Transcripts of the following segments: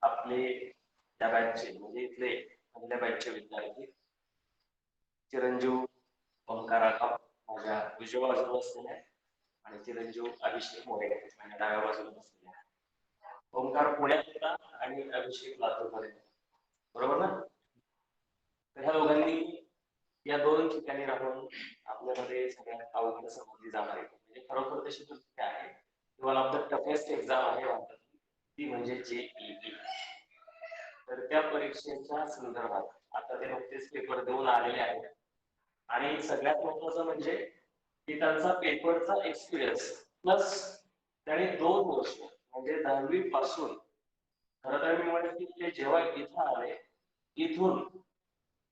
आपले त्या बॅचचे म्हणजे इथले पहिल्या बॅचचे विद्यार्थी चिरंजीव ओंकार आगाव माझ्या उजव्या बाजूला बसलेले आहे आणि चिरंजीव अभिषेक मोरे माझ्या डाव्या बाजूला बसलेले आहे. ओंकार पुण्यात होता आणि अभिषेक लातूरमध्ये होता. बरोबर ना? तर ह्या दोघांनी या दोन ठिकाणी राहून आपल्यामध्ये सगळ्यात अवघड समजली जाणार आहे म्हणजे खरोखर तशी पुस्तके आहे. One of the toughest exam आहे भारतातली ती म्हणजे JEE. तर त्या परीक्षेच्या संदर्भात आता ते नुकतेच पेपर देऊन आलेले आहेत आणि सगळ्यात महत्वाचं म्हणजे की त्यांचा पेपरचा एक्सपिरियन्स प्लस त्याने 2 वर्ष म्हणजे 10वी पासून खरं तर मी म्हणेन की ते जेव्हा इथं आले इथून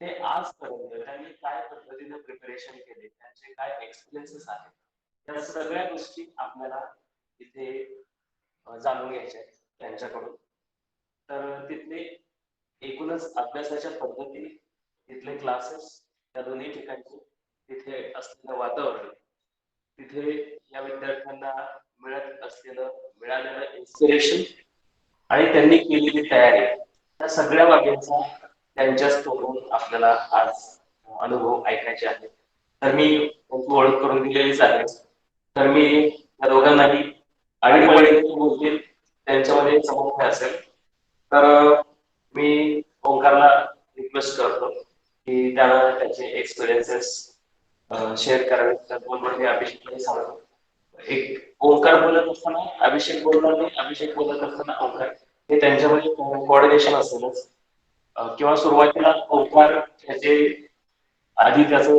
ते आजपर्यंत त्यांनी काय पद्धतीने प्रिपरेशन केले त्यांचे काय एक्सपिरियन्सेस आहेत या सगळ्या गोष्टी आपल्याला इथे जाणून घ्यायच्या आहेत त्यांच्याकडून. तर तिथले एकूणच अभ्यासाच्या पद्धती तिथले क्लासेस त्या दोन्ही ठिकाणचे तिथे असलेलं वातावरण तिथे या विद्यार्थ्यांना मिळालेलं इन्स्पिरेशन आणि त्यांनी केलेली तयारी या सगळ्या बाबींचा त्यांच्याच तोंडून आपल्याला आज अनुभव ऐकायचे आहेत. तर मी त्यांची ओळख करून दिलेलीच आहे. तर मी या दोघांनाही आडीपडीने बोलतील त्यांच्यामध्ये समन्वय असेल तर मी ओंकारला रिक्वेस्ट करतो की त्यानं त्याचे एक्सपिरियन्सेस शेअर करावे. तर बोलमध्ये अभिषेकलाही सांगतो. एक ओंकार बोलत असताना अभिषेक बोलणार नाही, अभिषेक बोलत असताना ओंकार हे त्यांच्यामध्ये कोऑर्डिनेशन असेलच किंवा सुरुवातीला ओंकार त्याचे आधी त्याचा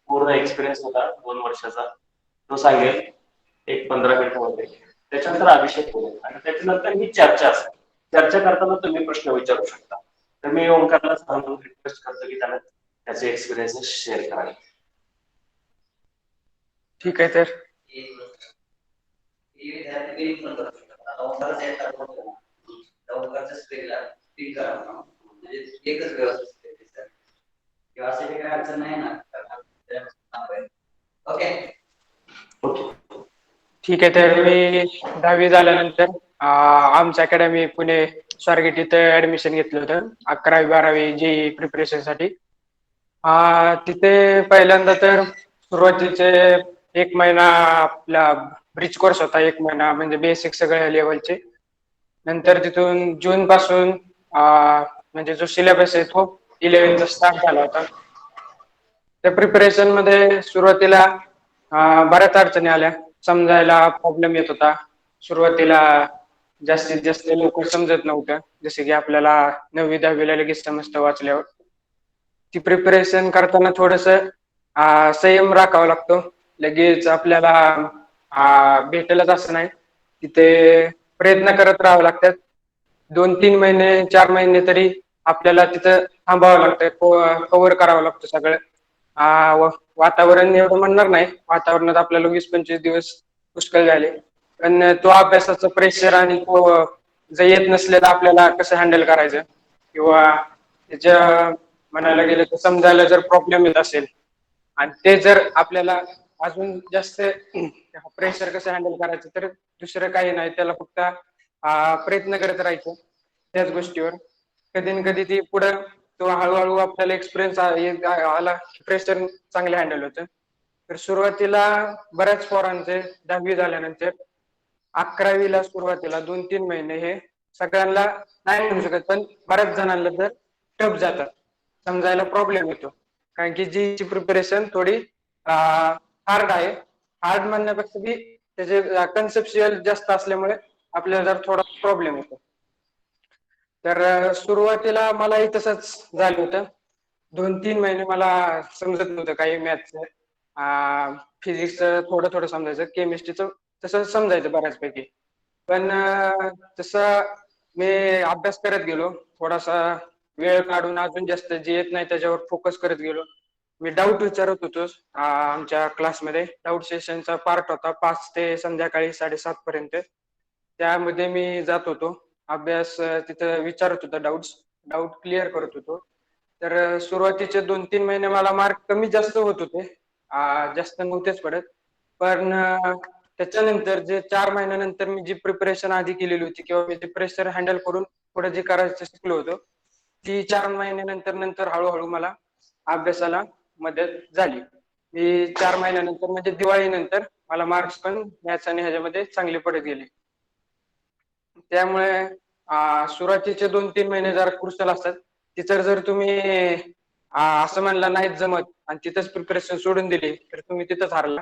पूर्ण एक्सपिरियन्स होता 2 वर्षाचा तो सांगेल एक 15 मिनिटांमध्ये. त्याच्यानंतर अभिषेक बोलेल आणि त्याच्यानंतर ही चर्चा असेल. चर्चा करताना तुम्ही प्रश्न विचारू शकता. तर मी ओंकारला सांगून रिक्वेस्ट करतो की त्याला त्याचे एक्सपिरियन्सेस शेअर करावे. ठीक आहे. तर एकच व्यवस्थित किंवा असे काही अडचण नाही ना. ओके ठीक आहे. तर मी 10वी झाल्यानंतर आमच्या अकॅडमी पुणे स्वारगेट इथं ऍडमिशन घेतलं होतं 11वी 12वी JEE प्रिपरेशनसाठी. तिथे पहिल्यांदा तर सुरुवातीचे 1 महिना आपला ब्रिज कोर्स होता. 1 महिना म्हणजे बेसिक सगळ्या लेवलचे. नंतर तिथून जून पासून म्हणजे जो सिलेबस आहे तो 11th स्टार्ट झाला होता. त्या प्रिपरेशन मध्ये सुरुवातीला बऱ्याच अडचणी आल्या. समजायला प्रॉब्लेम येत होता. सुरुवातीला जास्तीत जास्त लवकर समजत नव्हतं. जसे की आपल्याला 9वी 10वीला लगेच समजतं वाचल्यावर. ती प्रिपरेशन करताना थोडस संयम राखावा लागतो. लगेच आपल्याला भेटेलच असं नाही. तिथे प्रयत्न करत राहावं लागतात. 2-3 महिने 4 महिने तरी आपल्याला तिथं थांबावं लागतं. कव्हर करावं लागतं सगळं. वातावरण एवढं म्हणणार नाही. वातावरणात आपल्याला 20-25 दिवस पुष्कळ झाले. पण तो अभ्यासाचं प्रेशर आणि तो जर येत नसलेला आपल्याला कसं हँडल करायचं किंवा त्याच्या म्हणायला गेलं तर समजायला जर प्रॉब्लेम येत असेल आणि ते जर आपल्याला अजून जास्त प्रेशर कसं हँडल करायचं तर दुसरं काही नाही. त्याला फक्त प्रयत्न करत राहायचं त्याच गोष्टीवर. कधी ना कधी ती पुढं तो हळूहळू आपल्याला एक्सपिरियन्स आला प्रेशर चांगले हँडल होतं. तर सुरुवातीला बऱ्याच पोरांचे 10वी झाल्यानंतर 11वीला सुरुवातीला 2-3 महिने हे सगळ्यांना नाही म्हणू शकत पण बऱ्याच जणांना तर टफ जातात. समजायला प्रॉब्लेम येतो. कारण की जीची प्रिपरेशन थोडी हार्ड आहे. हार्ड म्हणण्यापेक्षा की त्याचे कन्सेप्च्युअल जास्त असल्यामुळे आपल्याला जर थोडा प्रॉब्लेम येतो. तर सुरुवातीला मलाही तसंच झालं होतं. 2-3 महिने मला समजत नव्हतं काही मॅथचं. फिजिक्सचं थोडं थोडं समजायचं. केमिस्ट्रीचं तसं समजायचं बऱ्याचपैकी. पण तसं मी अभ्यास करत गेलो. थोडासा वेळ काढून अजून जास्त जे येत नाही त्याच्यावर फोकस करत गेलो. मी डाऊट विचारत होतो. आमच्या क्लासमध्ये डाऊट सेशनचा पार्ट होता 5 ते संध्याकाळी 7:30 पर्यंत. त्यामध्ये मी जात होतो. अभ्यास तिथं विचारत होतो. डाऊट क्लिअर करत होतो. तर सुरुवातीचे 2-3 महिने मला मार्क कमी जास्त होत होते. जास्त नव्हतेच पडत. पण त्याच्यानंतर जे 4 महिन्यानंतर मी जी प्रिपरेशन आधी केलेली होती किंवा मी ते प्रेशर हँडल करून पुढे जे करायचं शिकलो होतो ती 4 महिन्यानंतर नंतर हळूहळू मला अभ्यासाला मदत झाली. मी 4 महिन्यानंतर म्हणजे दिवाळीनंतर मला मार्क्स पण मॅथ्स आणि ह्याच्यामध्ये चांगले पडत गेले. त्यामुळे सुरुवातीचे 2-3 महिने जरा क्रुशल असतात. तिथं जर तुम्ही असं म्हणला नाहीच जमत आणि तिथंच प्रिपरेशन सोडून दिली तर तुम्ही तिथंच हारला.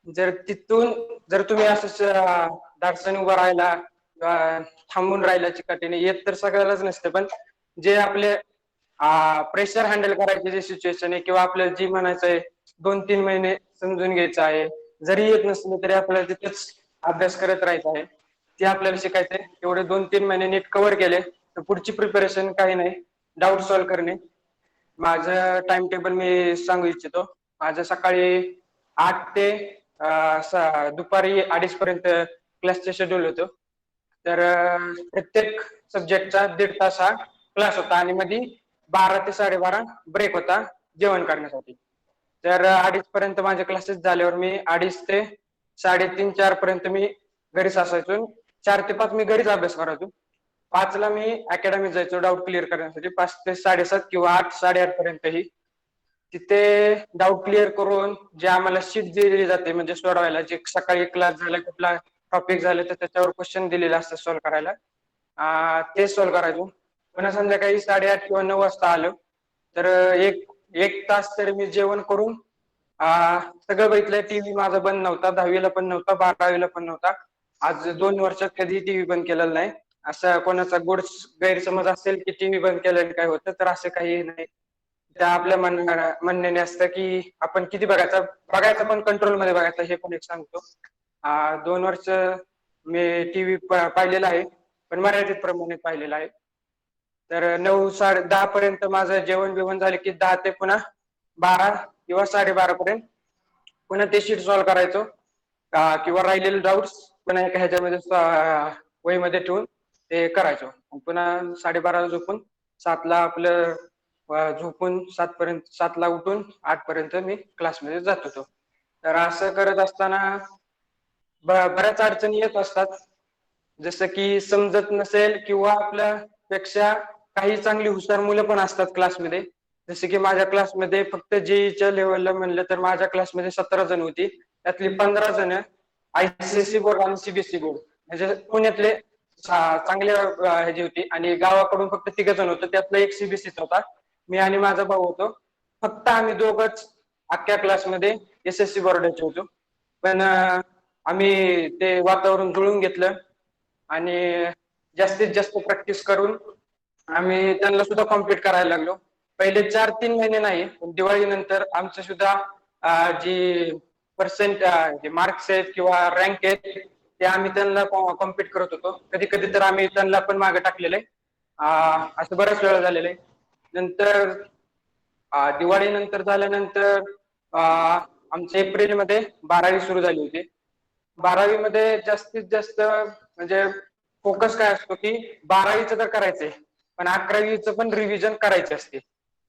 जर तिथून जर तुम्ही असं धाडसाने उभा राहिला किंवा थांबून राहिला चिकाटीने येत तर सगळ्यालाच नसते, पण जे आपले प्रेशर हँडल करायचे जे सिच्युएशन आहे किंवा आपल्याला जी म्हणायचं आहे 2-3 महिने समजून घ्यायचं आहे, जरी येत नसलं तरी आपल्याला तिथेच अभ्यास करत राहायचा आहे, ते आपल्याला शिकायचंय. एवढे 2-3 महिने नीट कव्हर केले तर पुढची प्रिपरेशन काही नाही, डाऊट सॉल्व्ह करणे. माझं टाइम टेबल मी सांगू इच्छितो. माझं सकाळी 8 ते दुपारी 2:30 पर्यंत क्लासचे शेड्यूल होतं. तर प्रत्येक सब्जेक्टचा 1.5 तास हा क्लास होता आणि मध्ये 12 ते 12:30 ब्रेक होता जेवण करण्यासाठी. तर 2:30 पर्यंत माझे क्लासेस झाल्यावर मी 2:30 ते 3:30-4 पर्यंत मी घरीच असायचो. 4 ते 5 मी घरीच अभ्यास करायचो. 5ला मी अकॅडमीत जायचो डाऊट क्लिअर करण्यासाठी. 5 ते 7:30 किंवा 8-8:30 पर्यंतही तिथे डाऊट क्लिअर करून जे आम्हाला शीट दिली जाते म्हणजे सोडवायला, जे सकाळी क्लास झाला कुठला टॉपिक झाले तर त्याच्यावर क्वेश्चन दिलेले असतात सॉल्व्ह करायला, ते सॉल्व्ह करायचो. पुन्हा संध्याकाळी 8:30 किंवा 9 वाजता आलो तर एक तास तरी मी जेवण करून सगळं बघितलं. टीव्ही माझा बंद नव्हता, 10वीला पण नव्हता, 12वीला पण नव्हता. आज 2 वर्षात कधी टीव्ही बंद केलेला नाही. असं कोणाचा गैरसमज असेल की टीव्ही बंद केल्याने काय होतं, तर असं काही नाही. त्या आपल्या म्हणण्याने असतं की आपण किती बघायचं पण कंट्रोलमध्ये बघायचं, हे पण एक सांगतो. 2 वर्ष मी टीव्ही पाहिलेला आहे, पण मर्यादित प्रमाणात पाहिलेला आहे. तर 9-10 पर्यंत माझं जेवण बिवण झालं की 10 ते पुन्हा 12 किंवा 12:30 पर्यंत पुन्हा ते शीट सॉल्व्ह करायचो किंवा राहिलेले डाऊट्स पुन्हा एका ह्याच्यामध्ये वहीमध्ये ठेवून ते करायचो. पुन्हा 12:30ला झोपून 7ला आपलं झोपून 7ला उठून 8 पर्यंत मी क्लासमध्ये जात होतो. तर असं करत असताना बऱ्याच अडचणी येत असतात, जसं की समजत नसेल किंवा आपल्यापेक्षा काही चांगली हुशार मुलं पण असतात क्लासमध्ये. जसे की माझ्या क्लासमध्ये फक्त जेईच्या लेवलला म्हणलं तर माझ्या क्लासमध्ये 17 जण होती, त्यातली 15 जण ICSE बोर्ड आणि CBSE बोर्ड म्हणजे पुण्यातले चांगल्या ह्याची होती आणि गावाकडून फक्त 3 जण होतं, त्यातला एक CBSEचा होता. मी आणि माझा भाऊ होतो. फक्त आम्ही दोघंच अख्ख्या क्लासमध्ये SSC बोर्डाचे होतो. पण आम्ही ते वातावरण जुळून घेतलं आणि जास्तीत जास्त प्रॅक्टिस करून आम्ही त्यांना सुद्धा कॉम्प्लीट करायला लागलो. पहिले 4-3 महिने नाही, पण दिवाळीनंतर आमचं सुद्धा जी पर्सेंट जे मार्क्स आहेत किंवा रँक आहेत ते आम्ही त्यांना कॉम्प्लीट करत होतो. कधी कधी तर आम्ही त्यांना पण मागे टाकलेलं आहे. असं बऱ्याच वेळा झालेलं आहे. नंतर दिवाळीनंतर झाल्यानंतर आमच्या एप्रिलमध्ये 12वी सुरू झाली होती. 12वीमध्ये जास्तीत जास्त म्हणजे फोकस काय असतो की 12वीचं तर करायचंय पण 11वीचं पण रिव्हिजन करायचे असते,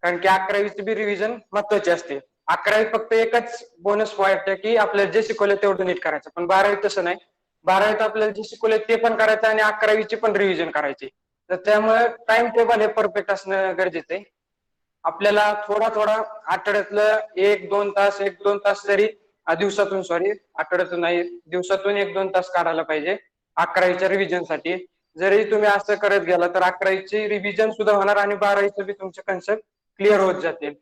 कारण की 11वीची बी रिव्हिजन महत्वाची असते. 11वी फक्त एकच बोनस पॉईंट आहे की आपल्याला जे शिकवलं तेवढं नीट करायचं, पण 12वी तसं नाही. 12वीत आपल्याला जे शिकवलं ते पण करायचं आणि 11वीची पण रिव्हिजन करायची. तर त्यामुळे टाइम टेबल हे परफेक्ट असणं गरजेचं आहे. आपल्याला थोडा आठवड्यातलं 1-2 तास तरी आठवड्यातून नाही, दिवसातून 1-2 तास काढायला पाहिजे 11वीच्या रिव्हिजनसाठी. जरी तुम्ही असं करत गेला तर 11वीची रिव्हिजन सुद्धा होणार आणि 12वीचं बी तुमचे कन्सेप्ट क्लिअर होत जातील.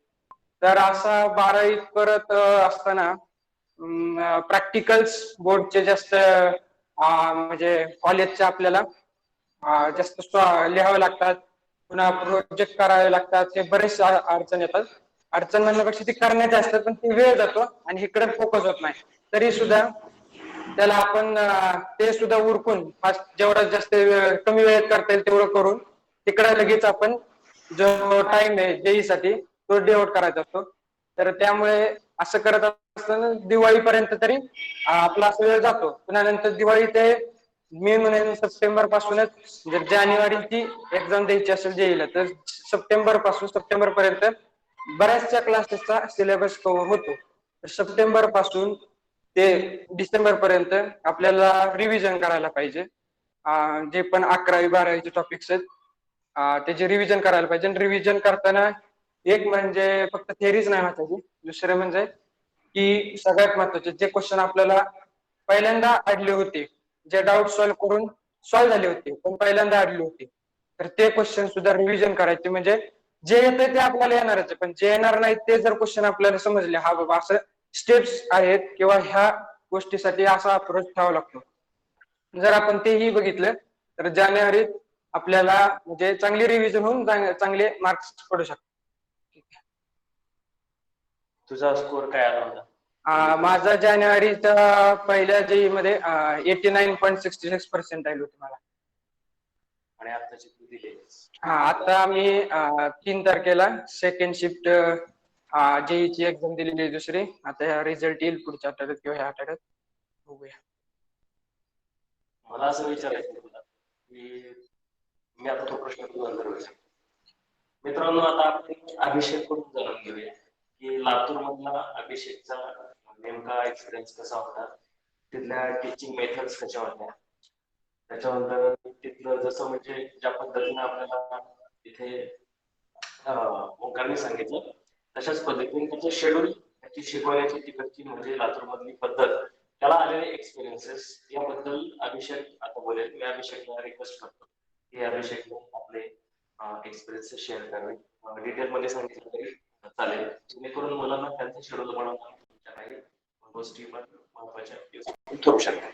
तर असा 12वी करत असताना प्रॅक्टिकल्स बोर्डचे जास्त म्हणजे कॉलेजचे आपल्याला जास्त लिहावे लागतात, पुन्हा प्रोजेक्ट करावे लागतात. ते बरेच अडचण येतात. अडचण म्हणण्यापेक्षा ते करण्याचे असतात, पण ते वेळ जातो आणि इकडे फोकस होत नाही. तरी सुद्धा त्याला आपण ते सुद्धा उरकून जेवढा जास्त कमी वेळेत करता येईल तेवढं करून तिकडे लगेच आपण जो टाइम आहे जेईसाठी तो डिवोट करायचा असतो. तर त्यामुळे असं करत असताना दिवाळीपर्यंत तरी आपला असा वेळ जातो. पुन्हा नंतर दिवाळी ते मे महिन्यात सप्टेंबर पासूनच जर जानेवारीची एक्झाम द्यायची असेल जेईला तर सप्टेंबर पर्यंत बऱ्याचशा क्लासेसचा सिलेबस कव्हर होतो. सप्टेंबर पासून ते डिसेंबर पर्यंत आपल्याला रिव्हिजन करायला पाहिजे. जे पण 11वी 12वीचे टॉपिक्स आहेत त्याची रिव्हिजन करायला पाहिजे. रिव्हिजन करताना एक म्हणजे फक्त थेरीच नाही महत्वाची, दुसरं म्हणजे की सगळ्यात महत्वाचे जे क्वेश्चन आपल्याला पहिल्यांदा अडले होते, जे डाऊट सॉल्व्ह करून सॉल्व्ह झाले होते पण पहिल्यांदा अडले होते, तर ते क्वेश्चन सुद्धा रिव्हिजन करायचे. म्हणजे जे येते ते आपल्याला येणारच आहे, पण जे येणार नाही ते जर क्वेश्चन आपल्याला समजले, हा बाबा असं स्टेप्स आहेत किंवा ह्या गोष्टीसाठी असा अप्रोच ठेवावा लागतो, जर आपण तेही बघितलं तर जानेवारीत आपल्याला म्हणजे चांगली रिव्हिजन होऊन चांगले मार्क्स पडू शकतात. तुझा स्कोर काय आला होता? माझा जानेवारीच्या पहिल्या जेई मध्ये 89.66% होते मला. आणि आताची तू दिलेलीस. आता आम्ही 3 तारखेला सेकंड शिफ्ट जेईची एक्झाम दिलेली आहे दुसरी. आता रिझल्ट येईल पुढच्या आठवड्यात किंवा ह्या आठवड्यात, बघूया. मला असं विचारायचं आहे तुला की मी आता तो प्रश्न तुला विचारतो. मित्रांनो, आता आपण अभिषेक करून जाणून घेऊया की लातूर मधला अभिषेकचा नेमका एक्सपिरियन्स कसा होता, तिथल्या टीचिंग मेथड्स कशा होत्या, त्याच्यानंतर तिथलं जसं म्हणजे ज्या पद्धतीने आपल्याला तिथे ओंकारने सांगितलं तशाच पद्धतीने त्याचं शेड्यूल, त्याची शिकवण्याची तिकडची म्हणजे लातूर मधली पद्धत, त्याला आलेले एक्सपिरियन्सेस याबद्दल अभिषेक आता बोलेल. मी अभिषेकला रिक्वेस्ट करतो की अभिषेकने आपले एक्सपिरियन्सेस शेअर करावे. डिटेलमध्ये सांगितलं तरी चालेल, जेणेकरून मुलांना त्यांचं शेड्यूल बनवताना काही गोष्टी पण महत्वाच्या ठरू शकतात.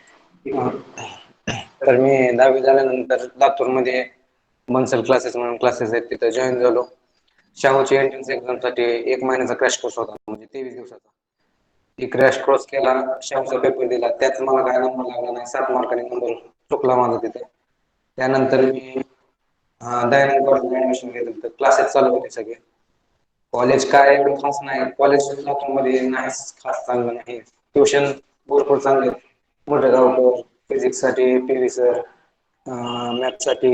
तर मी 10वी झाल्यानंतर लातूरमध्ये बन्सल क्लासेस म्हणून क्लासेस आहेत, तिथं जॉईन झालो. शाहूची एंट्रन्स एक्झामसाठी 1 महिन्याचा क्रॅश कोर्स होता, म्हणजे 23 दिवसाचा. ती क्रॅश कोर्स केला, शाहूचा पेपर दिला, त्यात मला काय नंबर लागला नाही, 7 मार्कांनी नंबर चुकला माझा तिथे. त्यानंतर मी दयानंद कॉलेजला ऍडमिशन घेतलं, तर क्लासेस चालू होते सगळे. कॉलेज काय एवढं खास नाही, कॉलेज लातूरमध्ये नाही खास चांगलं नाही. ट्युशन भरपूर चांगले आहेत, मोठे गावकर, फिजिक्ससाठी पी.व्ही. सर, मॅथ्ससाठी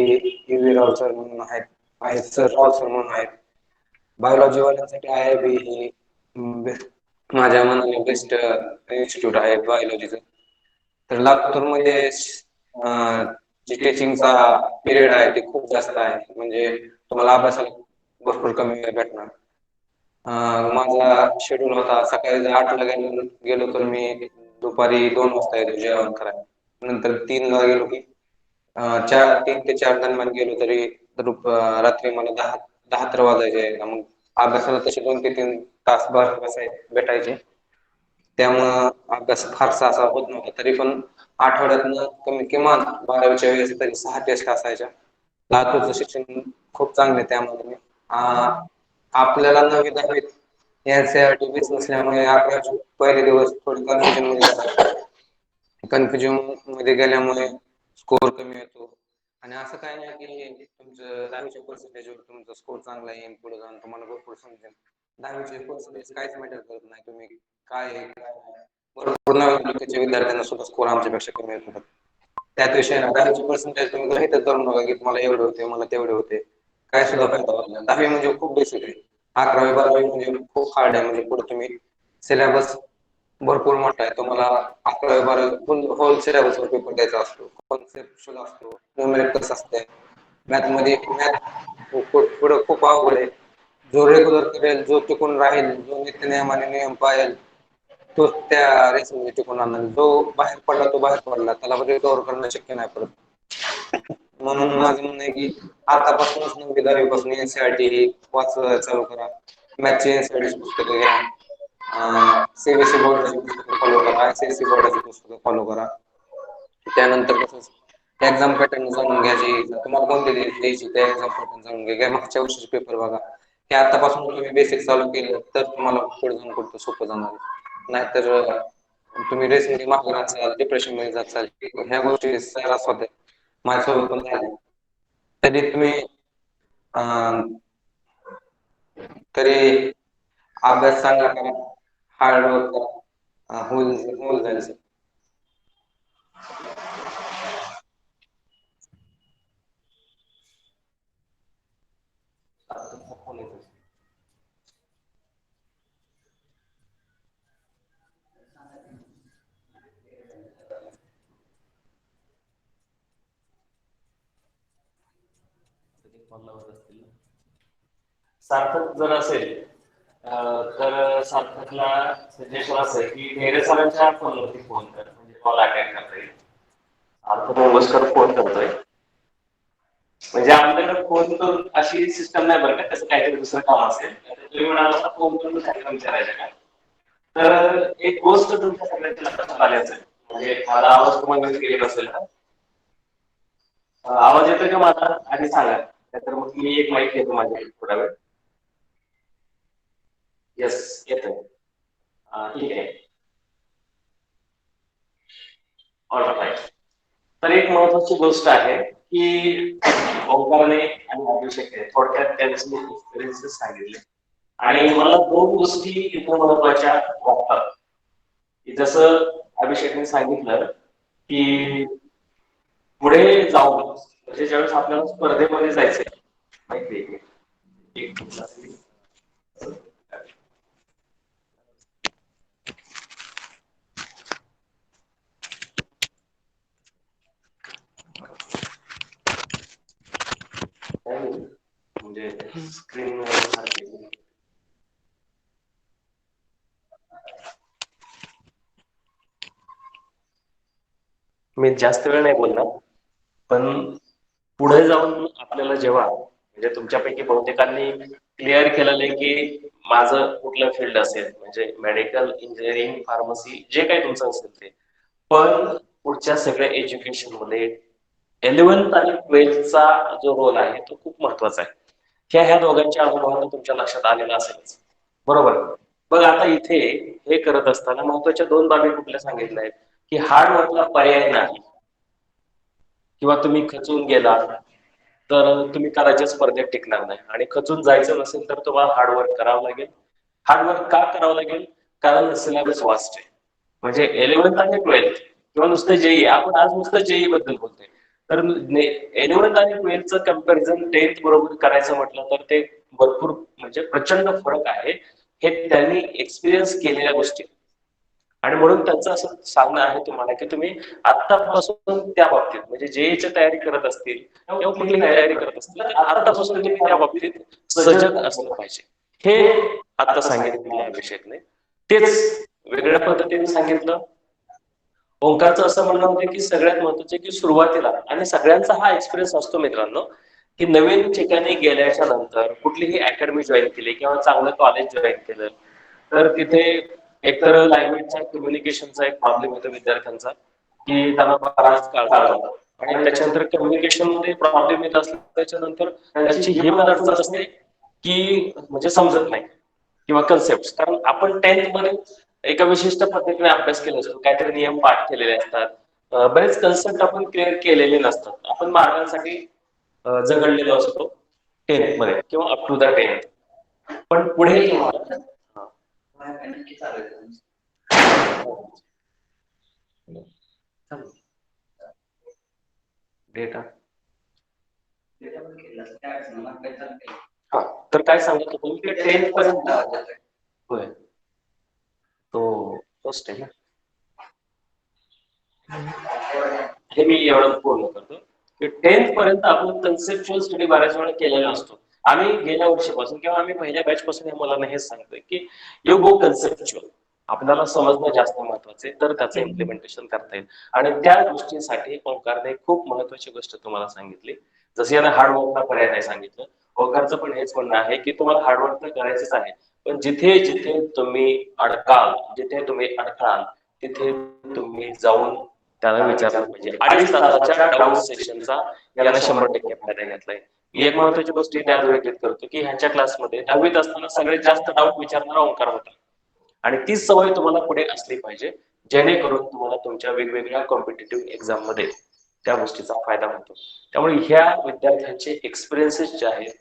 UV राव सर म्हणून आहेत सर, राव सर म्हणून आहेत. बायोलॉजी वाल्यांसाठी IIB ही माझ्या मनाने बेस्ट इन्स्टिट्यूट आहे बायोलॉजीचं. तर लातूरमध्ये जे टीचिंगचा पिरियड आहे ते खूप जास्त आहे, म्हणजे तुम्हाला अभ्यासाला भरपूर कमी वेळ भेटणार. माझा शेड्यूल होता, सकाळी जर 8ला गेलो तर मी दुपारी 2 वाजता येतो जेवण करायला. नंतर 3ला गेलो की 3 ते 4 दरम्यान गेलो तरी रात्री मला 10 तर वाजायचे यायला. मग अभ्यासाला तसे 2 ते 3 तास भेटायचे, त्यामुळं अभ्यास फारसा असा होत नव्हता. तरी पण आठवड्यातनं किमान 12वीच्या वेळेस तरी 6 टेस्ट असायच्या. लातूरचं शिक्षण खूप चांगलं आहे, त्यामुळे आपल्याला 9वी 10वीत NCERT बेस नसल्यामुळे 11वीचे पहिले दिवस थोडे कन्फ्युजन मध्ये गेल्यामुळे स्कोर कमी येतो. आणि असं काय नाही की तुमचं 10वीच्या पर्सेंटेजवर तुमचा स्कोर चांगला येईल, पुढे जाऊन तुम्हाला भरपूर समजेल. 10वीचे पर्सेंटेज काहीच मॅटर करत नाही, तुम्ही काय आहे काय नाही. भरपूर नवीन विद्यार्थ्यांना सुद्धा स्कोर आमच्यापेक्षा कमी येत होतात. त्यात विषय 10वीचे पर्सेंटेज तुम्ही गृहीतच धरून नका की मला एवढे होते, मला तेवढे होते, काय सुद्धा फायदा होत नाही. 10वी म्हणजे खूप बेसिक आहे. 11वी 12वी म्हणजे खूप हार्ड आहे, म्हणजे पुढे तुम्ही सिलेबस भरपूर मोठा आहे. तुम्हाला 11वी 12वी होल सिलेबसवर पेपर द्यायचा असतो, कॉन्सेप्ट असतो, न्यूमेरिकल्स असते. मॅथ पुढे खूप अवघड आहे. जो रेग्युलर करेल, जो टिकून राहील, जो नित्यनियमाने नियम पाळेल, तोच त्या रेसमध्ये टिकून राहणार. जो बाहेर पडला तो बाहेर पडला, त्याला रिकव्हर करणं शक्य नाही परत. म्हणून माझं म्हणणं आहे की आतापासूनच 9वी 10वी पासून NCERT ही वाचायला चालू करा. मॅथची NCERT पुस्तकं घ्या, CBSE बोर्डाची पुस्तकं फॉलो करा, ICSE बोर्डाची पुस्तकं फॉलो करा. त्यानंतर तसंच एक्झाम पॅटर्न जाणून घ्यायची, तुम्हाला कोणते द्यायची त्या एक्झाम पॅटर्न जाणून घ्या, मागच्या वर्षीचे पेपर बघा. हे आतापासून तुम्ही बेसिक चालू केलं तर तुम्हाला पुढे जाऊन कुठं सोपं जाणार. नाहीतर तुम्ही रेसमध्ये मागे जाचाल, डिप्रेशन मध्ये जाचाल. ह्या गोष्टी सर्रास होत्या, माझ्यासोबत पण झाल्या. तरी तुम्ही तरी अभ्यास चांगला करा, हार्डवर्क करा, होऊन जाईल सर. आता तुमचा फोन येतो. कधी फोन लावत असतील ना. सार्थक जर असेल तर सार्थकला सजेशन असं आहे की ढेरे सरांच्या फोनवरती फोन कर, म्हणजे कॉल अटेंड करता येईल. सार्थक मुंबईकर फोन करतोय, म्हणजे आपल्याकडे फोन करून अशी सिस्टम नाही बरं का, त्याचं काहीतरी दुसरं काम असेल तुम्ही म्हणाला फोन करून सांगितलं विचारायचं का. तर एक गोष्ट तुमच्या सगळ्यांच्या लक्षात आल्याचं आहे, म्हणजे माझा आवाज तुम्हाला क्लिअर असेल ना. आवाज येतोय का माझा आधी सांगा, नाहीतर मग मी एक माईक घेतो माझ्या थोडा वेळ. येस येतोय. ठीक आहे. ऑलराईट. तर एक महत्वाची गोष्ट आहे की ओंकारने आणि अभिषेकने थोडक्यात त्यांचे एक्सपिरियन्सेस सांगितले, आणि मला दोन गोष्टी इथं महत्वाच्या वाटतात. की जसं अभिषेकने सांगितलं की पुढे जाऊन म्हणजे ज्यावेळेस आपल्याला स्पर्धेमध्ये जायचंय माहिती म्हणजे स्क्रीन मी जास्त वेळ नाही बोलणार, पण पुढे जाऊन आपल्याला जेव्हा म्हणजे तुमच्यापैकी बहुतेकांनी क्लिअर केलेलं आहे की माझं कुठलं फील्ड असेल, म्हणजे मेडिकल, इंजिनिअरिंग, फार्मसी, जे काही तुमचं असेल ते, पण पुढच्या सगळ्या एज्युकेशन मध्ये 11th आणि 12thचा जो रोल आहे तो खूप महत्वाचा आहे. ह्या दोघांच्या अनुभवानं तुमच्या लक्षात आलेला असेलच, बरोबर. बघ आता इथे हे करत असताना महत्वाच्या दोन बाबी कुठल्या सांगितल्या आहेत की हार्डवर्कला पर्याय नाही, किंवा तुम्ही खचून गेला तर तुम्ही कदाचित स्पर्धेत टिकणार नाही, आणि खचून जायचं नसेल तर तुम्हाला हार्डवर्क करावं लागेल. हार्डवर्क का करावं लागेल? कारण सिलेबस वास्ट आहे. म्हणजे 11th आणि 12th किंवा नुसतं जेई, आपण आज नुसतं जेई बद्दल बोलतोय, तर 11th आणि 12thचं कम्पॅरिझन 10th बरोबर करायचं म्हटलं तर ते भरपूर म्हणजे प्रचंड फरक आहे. हे त्यांनी एक्सपिरियन्स केलेल्या गोष्टी, आणि म्हणून त्यांचं असं सांगणं आहे तुम्हाला की तुम्ही आतापासून त्या बाबतीत म्हणजे जेईची तयारी करत असतील किंवा कुठलीही तयारी करत असतील तर आतापासून तुम्ही त्या बाबतीत सजग असलं पाहिजे. हे आता सांगितलं अभिषेकने, तेच वेगळ्या पद्धतीने सांगितलं. ओंकारचं असं म्हणणं होतं की सगळ्यात महत्वाचे की सुरुवातीला, आणि सगळ्यांचा हा एक्सपिरियन्स असतो मित्रांनो, की नवीन ठिकाणी गेल्याच्या नंतर कुठलीही अकॅडमी जॉईन केली किंवा चांगलं कॉलेज जॉईन केलं तर तिथे एकतर लँग्वेजचा, कम्युनिकेशनचा एक प्रॉब्लेम येतो विद्यार्थ्यांचा, की त्यांना बराच काळ जातो, आणि त्याच्यानंतर कम्युनिकेशन मध्ये प्रॉब्लेम येत असला त्याच्यानंतर त्यांची ही पण अडचण असते की म्हणजे समजत नाही किंवा कन्सेप्ट. कारण आपण 10th मध्ये एका विशिष्ट पद्धतीने अभ्यास केला असतो, काहीतरी नियम पाठ केलेले असतात, बरेच कन्सेप्ट आपण क्लिअर केलेले नसतात, आपण मार्गांसाठी झगडलेलो असतो 10th मध्ये किंवा अप टू द 10th. पण पुढे नक्की चालेल. डेटा डेटा पण केला काय अडचण नाही, काय चालतंय. हा, तर काय सांगतो तुम्ही 10th पर्यंत होय तो फर्स्ट आहे ना, हे मी एवढं पूर्ण करतो की 10th पर्यंत आपण कन्सेप्च्युअल स्टडी बऱ्याच वेळा केलेला असतो. आम्ही गेल्या वर्षीपासून किंवा आम्ही पहिल्या बॅच पासून या मुलांना हेच सांगतोय की यू गो कन्सेप्च्युअल, आपल्याला समजणं जास्त महत्वाचं आहे, तर त्याचं इम्प्लिमेंटेशन करता येईल. आणि त्या गोष्टीसाठी ओंकारने खूप महत्वाची गोष्ट तुम्हाला सांगितली. जसं याला हार्डवर्कला पर्याय नाही सांगितलं, ओंकारचं पण हेच म्हणणं आहे की तुम्हाला हार्डवर्क तर करायचंच आहे, पण जिथे जिथे तुम्ही अडकाल, जिथे तुम्ही अडकाल तिथे तुम्ही जाऊन त्याला विचारलं पाहिजे. 2.5 तासाच्या डाऊट सेशनचा याला 100% फायदा घेतलाय. मी एक महत्वाची गोष्ट इथे अधोरेखित करतो की ह्यांच्या क्लासमध्ये 10वीत असताना सगळ्यात जास्त डाऊट विचारणारा ओंकार होता, आणि तीच सवय तुम्हाला पुढे असली पाहिजे, जेणेकरून तुम्हाला तुमच्या वेगवेगळ्या कॉम्पिटेटिव्ह एक्झाम मध्ये त्या गोष्टीचा फायदा होतो. त्यामुळे ह्या विद्यार्थ्यांचे एक्सपिरियन्सेस जे आहेत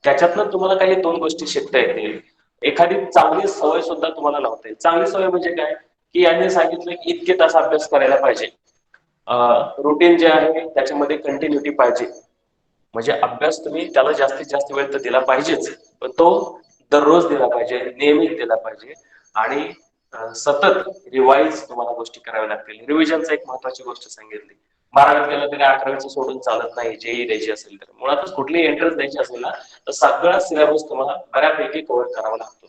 त्याच्यातनं तुम्हाला काही दोन गोष्टी शिकता येतील. एखादी चांगली सवय सुद्धा तुम्हाला लावता येईल. चांगली सवय म्हणजे काय की यांनी सांगितलं की इतके तास अभ्यास करायला पाहिजे, रुटीन जे आहे त्याच्यामध्ये कंटिन्युटी पाहिजे, म्हणजे अभ्यास तुम्ही त्याला जास्तीत जास्त वेळ तर दिला पाहिजेच, पण तो दररोज दिला पाहिजे, नियमित दिला पाहिजे, आणि सतत रिवाइज तुम्हाला गोष्टी कराव्या लागतील. रिव्हिजनचा एक महत्वाची गोष्ट सांगितली 12वीत गेलं तरी 11वीचं सोडून चालत नाही, जेई द्यायची असेल तर. मुळातच कुठलीही एंट्रन्स द्यायची असेल ना तर सगळा सिलेबस तुम्हाला बऱ्यापैकी कव्हर करावा लागतो.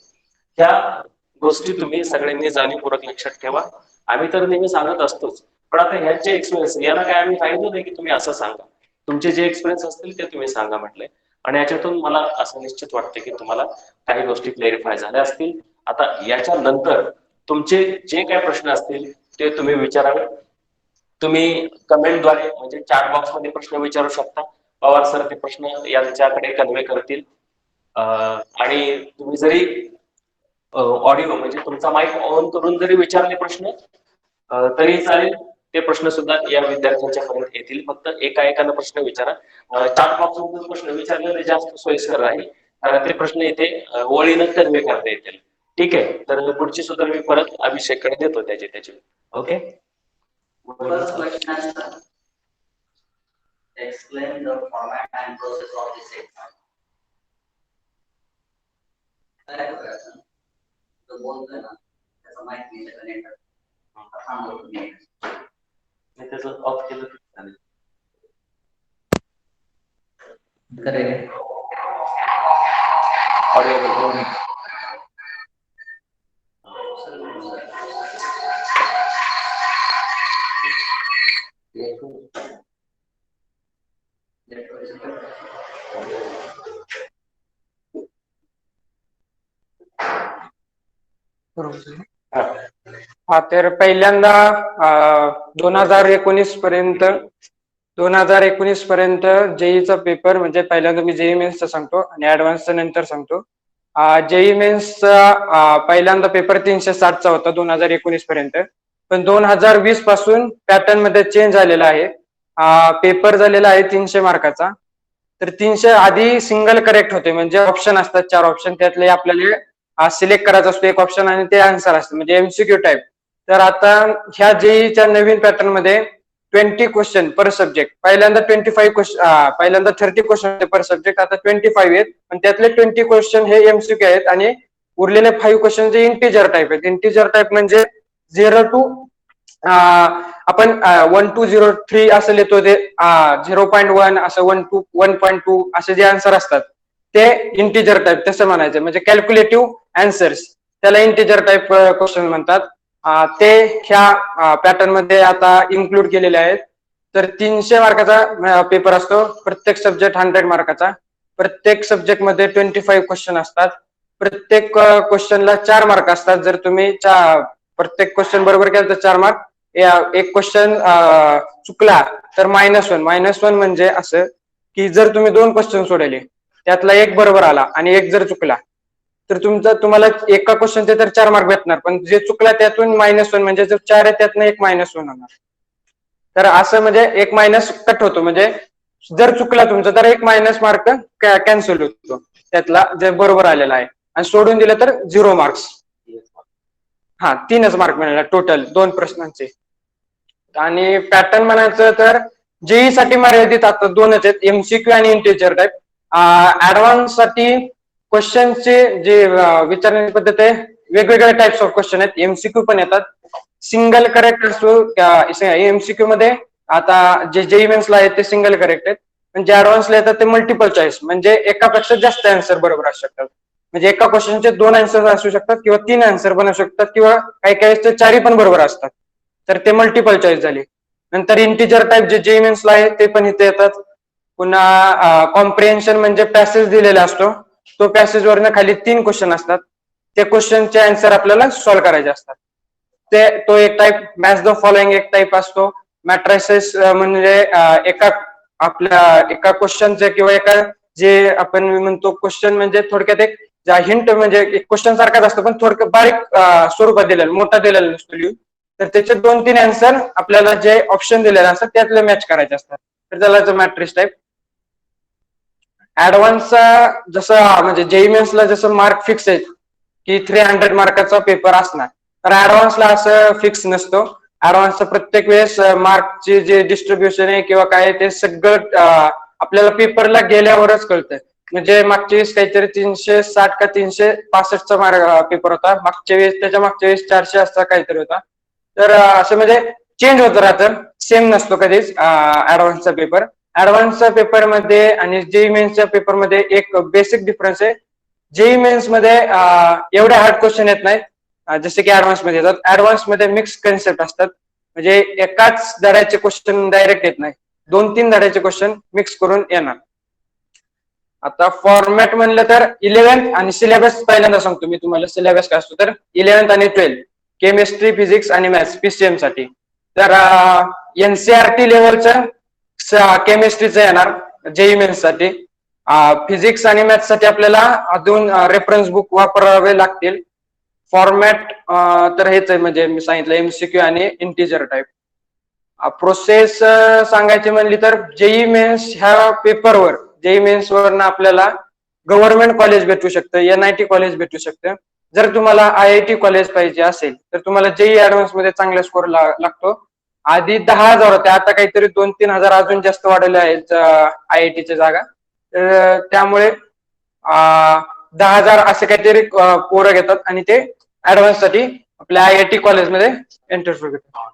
त्या गोष्टी तुम्ही सगळ्यांनी जाणीवपूर्वक लक्षात ठेवा. आम्ही तर नेहमी सांगत असतोच, पण आता ह्यांचे एक्सपिरियन्स याला काय आम्ही सांगितलं नाही की तुम्ही असं सांगा. तुमचे जे एक्सपिरियन्स असतील ते तुम्ही सांगा म्हटले. आणि याच्यातून मला असं निश्चित वाटतं की तुम्हाला काही गोष्टी क्लॅरिफाय झाल्या असतील. आता याच्यानंतर तुमचे जे काही प्रश्न असतील ते तुम्ही विचारावे. तुम्ही कमेंटद्वारे म्हणजे चॅट बॉक्समध्ये प्रश्न विचारू शकता. पवार सर ते प्रश्न यांच्याकडे कन्वे करतील. आणि तुम्ही जरी ऑडिओ म्हणजे तुमचा माईक ऑन करून जरी विचारले प्रश्न तरी चालेल. ते प्रश्न सुद्धा या विद्यार्थ्यांच्या पर्यंत येतील. फक्त एका प्रश्न विचारा. चॅट बॉक्समधून प्रश्न विचारलेले जास्त सोयीस्कर राहील, कारण ते प्रश्न इथे ओळीनं कन्वे करता येतील. ठीक आहे, तर पुढची सुद्धा मी परत अभिषेककडे देतो त्याचे. Okay. First question is, explain the format and process of this exam. Correct question. तो बोलतोय ना, त्याचा माहित नाही कनेक्टर. थांबव तुम्ही. मी त्याचं ऑफ केलं तर चालेल. करेक्ट. ऑडिओ बंद. हा, तर पहिल्यांदा 2019 पर्यंत जेईचा पेपर म्हणजे पहिल्यांदा मी जेई मेन्सचा सांगतो आणि ऍडव्हान्सचा नंतर सांगतो. जेई मेन्सचा पहिल्यांदा पेपर 360चा होता 2019 पर्यंत, पण 2020 पासून पॅटर्न मध्ये चेंज झालेला आहे. पेपर झालेला आहे 300 मार्काचा. तर 300 आधी सिंगल करेक्ट होते, म्हणजे ऑप्शन असतात 4 ऑप्शन, त्यातले आपल्याला सिलेक्ट करायचं असतो एक ऑप्शन आणि ते आन्सर असतं म्हणजे एमसीक्यू टाईप. तर आता ह्या जेईच्या नवीन पॅटर्न मध्ये 20 क्वेश्चन पर सब्जेक्ट. पहिल्यांदा 30 क्वेश्चन पर सब्जेक्ट, आता 25 आहेत. पण त्यातले 20 क्वेश्चन हे एमसीक्यू आहेत आणि उरलेले 5 क्वेश्चन जे इंटिजर टाईप आहेत. इंटिजर टाईप म्हणजे 0 to आपण 1 to 03 असं लिहितो, ते 0.1 असं 1 to 1.2 असे जे आन्सर असतात ते इंटिजर टाईप तसं म्हणायचं, म्हणजे कॅल्क्युलेटिव्ह आन्सर्स, त्याला इंटिजर टाईप क्वेश्चन म्हणतात. ते ह्या पॅटर्न मध्ये आता इन्क्लूड केलेले आहेत. तर 300 मार्काचा पेपर असतो, प्रत्येक सब्जेक्ट 100 मार्काचा. प्रत्येक सब्जेक्ट मध्ये 25 क्वेश्चन असतात. प्रत्येक क्वेश्चनला 4 मार्क असतात. जर तुम्ही प्रत्येक क्वेश्चन बरोबर केलं तर 4 मार्क. एक क्वेश्चन चुकला तर -1 म्हणजे असं की जर तुम्ही 2 क्वेश्चन सोडवले त्यातला एक बरोबर आला आणि एक जर चुकला तर तुम्हाला एका क्वेश्चनचे तर 4 मार्क भेटणार, पण जे चुकला त्यातून -1 म्हणजे जर 4 आहे त्यातनं एक -1 होणार. तर असं म्हणजे एक मायनस कट होतो, म्हणजे जर चुकला तुमचं तर एक मायनस मार्क कॅन्सल होतो त्यातला जे बरोबर आलेला आहे, आणि सोडून दिलं तर 0 मार्क्स. हा, 3च मार्क मिळाला टोटल 2 प्रश्नांचे. आणि पॅटर्न म्हणायचं तर जेई साठी मर्यादित आता 2च आहेत, एमसीक्यू आणि इंटिजर टाईप. ऍडव्हान्स साठी क्वेश्चनचे जे विचारण्याची पद्धत आहे, वेगवेगळ्या टाइप्स ऑफ क्वेश्चन आहेत. एमसीक्यू पण येतात, सिंगल करेक्ट असतो एमसीक्यू मध्ये. आता जे जेई मेन्सला आहेत ते सिंगल करेक्ट आहेत, पण जे ऍडव्हान्सला येतात ते मल्टिपल चॉईस, म्हणजे एकापेक्षा जास्त आन्सर बरोबर असू शकतात. म्हणजे एका क्वेश्चनचे 2 आन्सर असू शकतात किंवा 3 आन्सर पण असू शकतात, किंवा काही काही 4 पण बरोबर असतात, तर ते मल्टिपल चॉईस झाले. नंतर इंटिजर टाईप जे जेई मेन्सला आहे ते पण इथे येतात. पुन्हा कॉम्प्रिहेन्शन म्हणजे पॅसेज दिलेला असतो, तो पॅसेज वरनं खाली 3 क्वेश्चन असतात, त्या क्वेश्चनचे आन्सर आपल्याला सॉल्व्ह करायचे असतात. तो एक टाईप. मॅच द फॉलोइंग एक टाईप असतो. मॅट्रायसिस म्हणजे एका क्वेश्चनचे किंवा एका जे आपण म्हणतो क्वेश्चन म्हणजे थोडक्यात एक हिंट, म्हणजे एक क्वेश्चन सारखाच असतो पण थोडक्यात बारीक स्वरूपात दिलेलं, मोठा दिलेला नसतो लिहून. तर त्याचे 2-3 आन्सर आपल्याला जे ऑप्शन दिलेले असतात त्यातले मॅच करायचे असतात, तर त्याला मॅट्रिक्स टाईप. ऍडव्हान्सचा जसं म्हणजे जेई मेन्सला जसं मार्क फिक्स आहेत की 300 मार्काचा पेपर असणार, तर ऍडव्हान्सला असं फिक्स नसतो. ऍडव्हान्सचं प्रत्येक वेळेस मार्कचे जे डिस्ट्रीब्युशन आहे किंवा काय ते सगळं आपल्याला पेपरला गेल्यावरच कळतं. म्हणजे मागच्या वेळेस काहीतरी 360 का 365चा पेपर होता, मागच्या वेळेस त्याच्या मागच्या वेळेस 400 असा काहीतरी होता. तर असं म्हणजे चेंज होत राहतं, सेम नसतो कधीच ऍडव्हान्सचा पेपर. ऍडव्हान्सच्या पेपर मध्ये आणि जेई मेन्सच्या पेपर मध्ये एक बेसिक डिफरन्स आहे. जेई मेन्स मध्ये एवढे हार्ड क्वेश्चन येत नाहीत जसे की ऍडव्हान्स मध्ये येतात. ऍडव्हान्स मध्ये मिक्स कन्सेप्ट असतात, म्हणजे एकाच धड्याचे क्वेश्चन डायरेक्ट येत नाही, 2-3 धड्याचे क्वेश्चन मिक्स करून येणार. आता फॉर्मॅट म्हणलं तर 11th आणि सिलेबस पहिल्यांदा सांगतो मी तुम्हाला सिलेबस काय असतो. तर 11th आणि 12th केमिस्ट्री, फिजिक्स आणि मॅथ्स पीसीएम साठी. तर एनसीआरटी लेवलचं केमिस्ट्रीचं येणार जेई मेन्स साठी. फिजिक्स आणि मॅथ्स साठी आपल्याला अजून रेफरन्स बुक वापरावे लागतील. फॉर्मॅट तर हेच आहे, म्हणजे मी सांगितलं एमसीक्यू आणि इंटिजर टाईप. प्रोसेस सांगायची म्हणली तर जेई मेन्स ह्या पेपरवर, जेई मेन्स वरनं आपल्याला गव्हर्नमेंट कॉलेज भेटू शकतं, एनआयटी कॉलेज भेटू शकतं. जर तुम्हाला आयआयटी कॉलेज पाहिजे असेल तर तुम्हाला जेई ऍडव्हान्स मध्ये चांगला स्कोर लागतो. आधी 10,000 होते, आता काहीतरी 2-3 हजार अजून जास्त वाढवले आहेत आयआयटीच्या जागा. तर त्यामुळे 10,000 असे काहीतरी पोरं घेतात आणि ते ऍडव्हान्स साठी आपल्या आयआयटी कॉलेजमध्ये एंटर करतात.